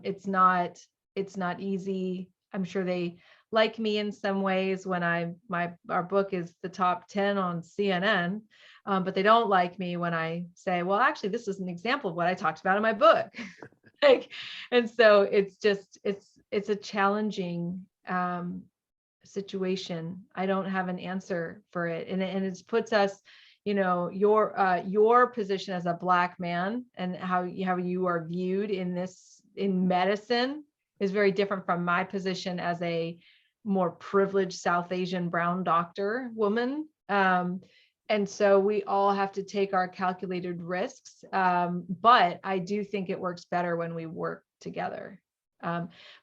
It's not easy. I'm sure they like me in some ways when our book is the top 10 on CNN. But they don't like me when I say, well, actually, this is an example of what I talked about in my book. And so it's a challenging situation. I don't have an answer for it. And it puts us, you know, your position as a Black man and how you are viewed in medicine is very different from my position as a more privileged South Asian brown doctor woman. And so we all have to take our calculated risks. But I do think it works better when we work together.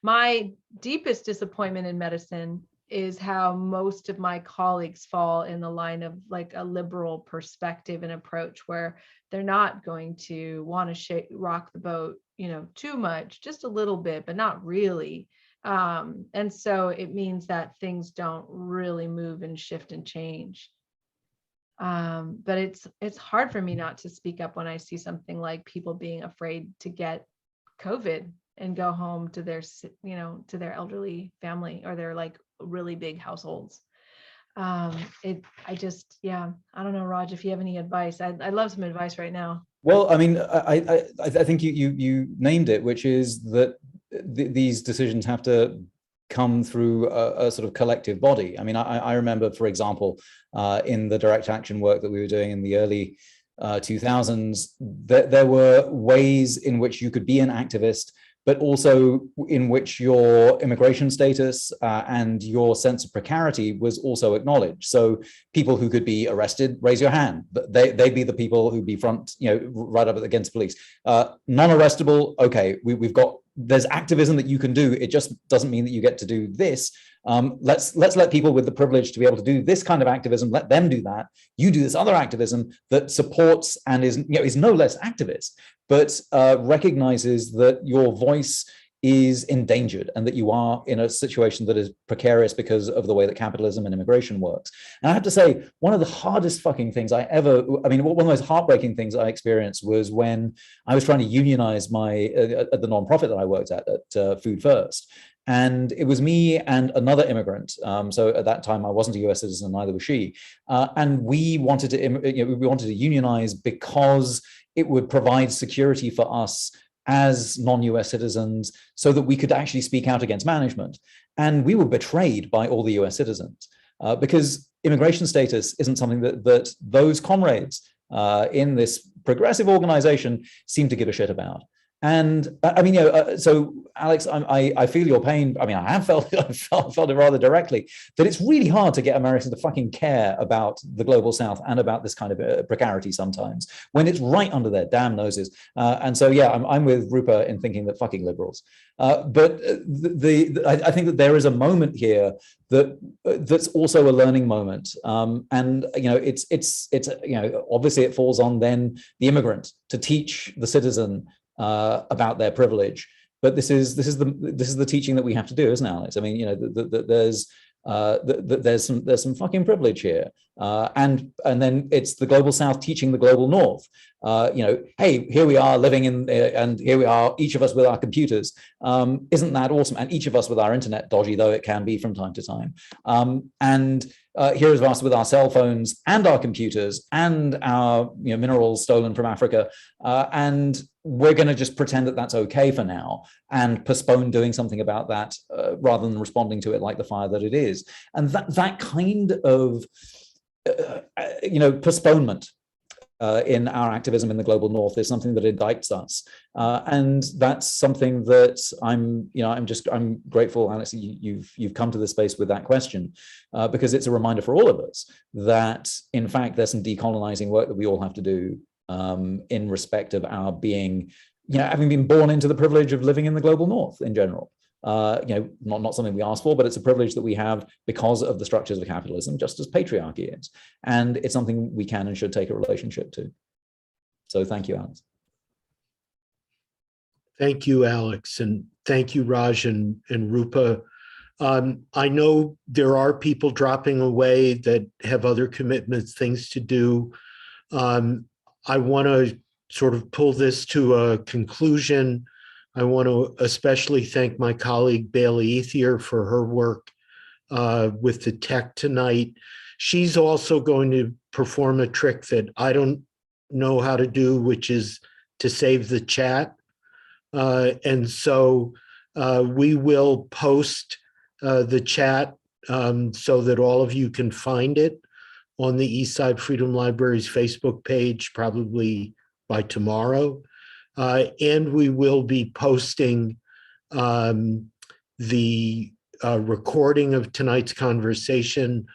My deepest disappointment in medicine is how most of my colleagues fall in the line of like a liberal perspective and approach, where they're not going to want to rock the boat, you know, too much, just a little bit, but not really. And so it means that things don't really move and shift and change. But it's hard for me not to speak up when I see something like people being afraid to get COVID and go home to their, you know, to their elderly family or their like really big households. I don't know, Raj, if you have any advice. I'd love some advice right now. Well, I mean, I think you named it, which is that these decisions have to come through a sort of collective body. I mean, I remember, for example, in the direct action work that we were doing in the early 2000s, there were ways in which you could be an activist, but also in which your immigration status and your sense of precarity was also acknowledged. So people who could be arrested, raise your hand. They'd be the people who'd be front, you know, right up against police. Non-arrestable, okay, there's activism that you can do. It just doesn't mean that you get to do this. Let's let people with the privilege to be able to do this kind of activism, let them do that. You do this other activism that supports and is no less activist, but recognizes that your voice is endangered and that you are in a situation that is precarious because of the way that capitalism and immigration works. And I have to say, one of the hardest fucking things one of the most heartbreaking things I experienced was when I was trying to unionize at the nonprofit that I worked at Food First. And it was me and another immigrant. So at that time, I wasn't a US citizen, neither was she. And we wanted to unionize because it would provide security for us as non-US citizens so that we could actually speak out against management. And we were betrayed by all the US citizens because immigration status isn't something that those comrades in this progressive organization seem to give a shit about. And I mean, so Alex, I feel your pain. I mean, I have felt it rather directly, that it's really hard to get Americans to fucking care about the global South and about this kind of precarity sometimes when it's right under their damn noses. And so, yeah, I'm with Rupa in thinking that fucking liberals. But I think that there is a moment here that's also a learning moment. And it's obviously it falls on then the immigrant to teach the citizen about their privilege, but this is the teaching that we have to do, isn't it, Alex? I mean, there's some fucking privilege here, and then it's the global South teaching the global North. Hey, here we are living in, and here we are, each of us with our computers. Isn't that awesome? And each of us with our internet, dodgy though it can be from time to time. Here is us with our cell phones and our computers and our minerals stolen from Africa, and we're going to just pretend that that's okay for now and postpone doing something about that rather than responding to it like the fire that it is. And that kind of postponement in our activism in the global North is something that indicts us, and that's something that I'm grateful, Alex, you've come to the space with that question, because it's a reminder for all of us that in fact there's some decolonizing work that we all have to do in respect of our being, having been born into the privilege of living in the global North in general. Not something we asked for, but it's a privilege that we have because of the structures of capitalism, just as patriarchy is. And it's something we can and should take a relationship to. So thank you, Alex. Thank you, Alex. And thank you, Raj and Rupa. I know there are people dropping away that have other commitments, things to do. I want to sort of pull this to a conclusion. I want to especially thank my colleague Bailey Ethier for her work with the tech tonight. She's also going to perform a trick that I don't know how to do, which is to save the chat. And so we will post the chat so that all of you can find it on the Eastside Freedom Library's Facebook page, probably by tomorrow. And we will be posting the recording of tonight's conversation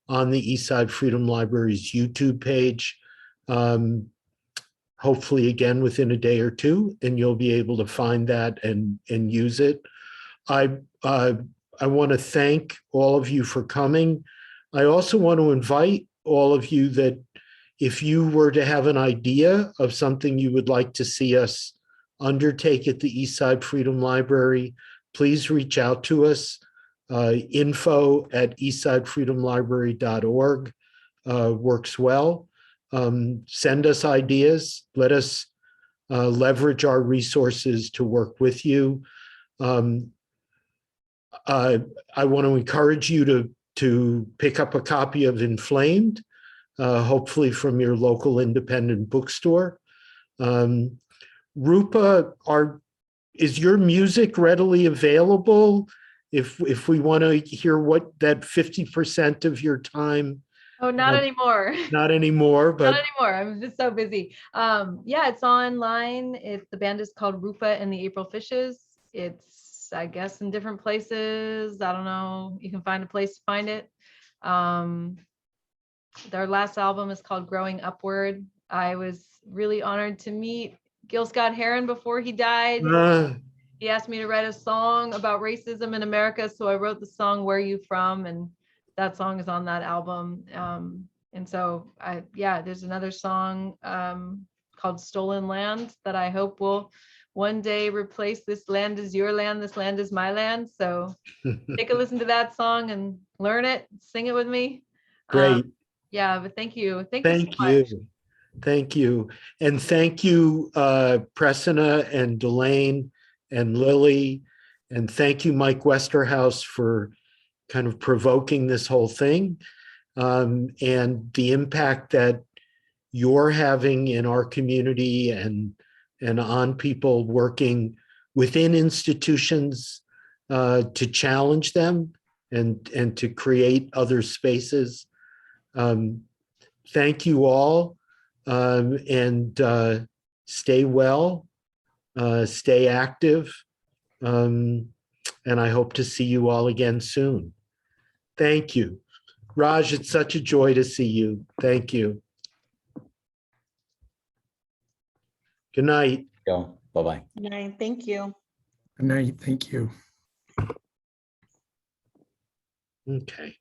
on the Eastside Freedom Library's YouTube page, hopefully again within a day or two, and you'll be able to find that and use it. I want to thank all of you for coming. I also want to invite all of you that if you were to have an idea of something you would like to see us undertake at the Eastside Freedom Library, please reach out to us. info@eastsidefreedomlibrary.org works well. Send us ideas. Let us leverage our resources to work with you. I want to encourage you to pick up a copy of Inflamed, hopefully from your local independent bookstore. Rupa, is your music readily available if we want to hear what that 50% of your time? Oh, not anymore. Not anymore, but Not anymore. I'm just so busy. Yeah, it's online. The band is called Rupa and the April Fishes. It's, I guess, in different places. I don't know. You can find a place to find it. Their last album is called Growing Upward. I was really honored to meet Gil Scott-Heron before he died. He asked me to write a song about racism in America, so I wrote the song Where You From, and that song is on that album. And so there's another song called Stolen Land that I hope will one day replace This Land Is Your Land, This Land Is My Land. So take a listen to that song and learn it, sing it with me. great. But thank you. Thank you so Thank much. you. Thank you. And thank you, Prasanna and Delane and Lily. And thank you, Mike Westerhouse, for kind of provoking this whole thing, and the impact that you're having in our community and on people working within institutions to challenge them and to create other spaces. Thank you all, and stay well, stay active, and I hope to see you all again soon. Thank you. Raj, it's such a joy to see you. Thank you. Good night. Go. Bye-bye. Good night. Thank you. Good night. Thank you. Okay.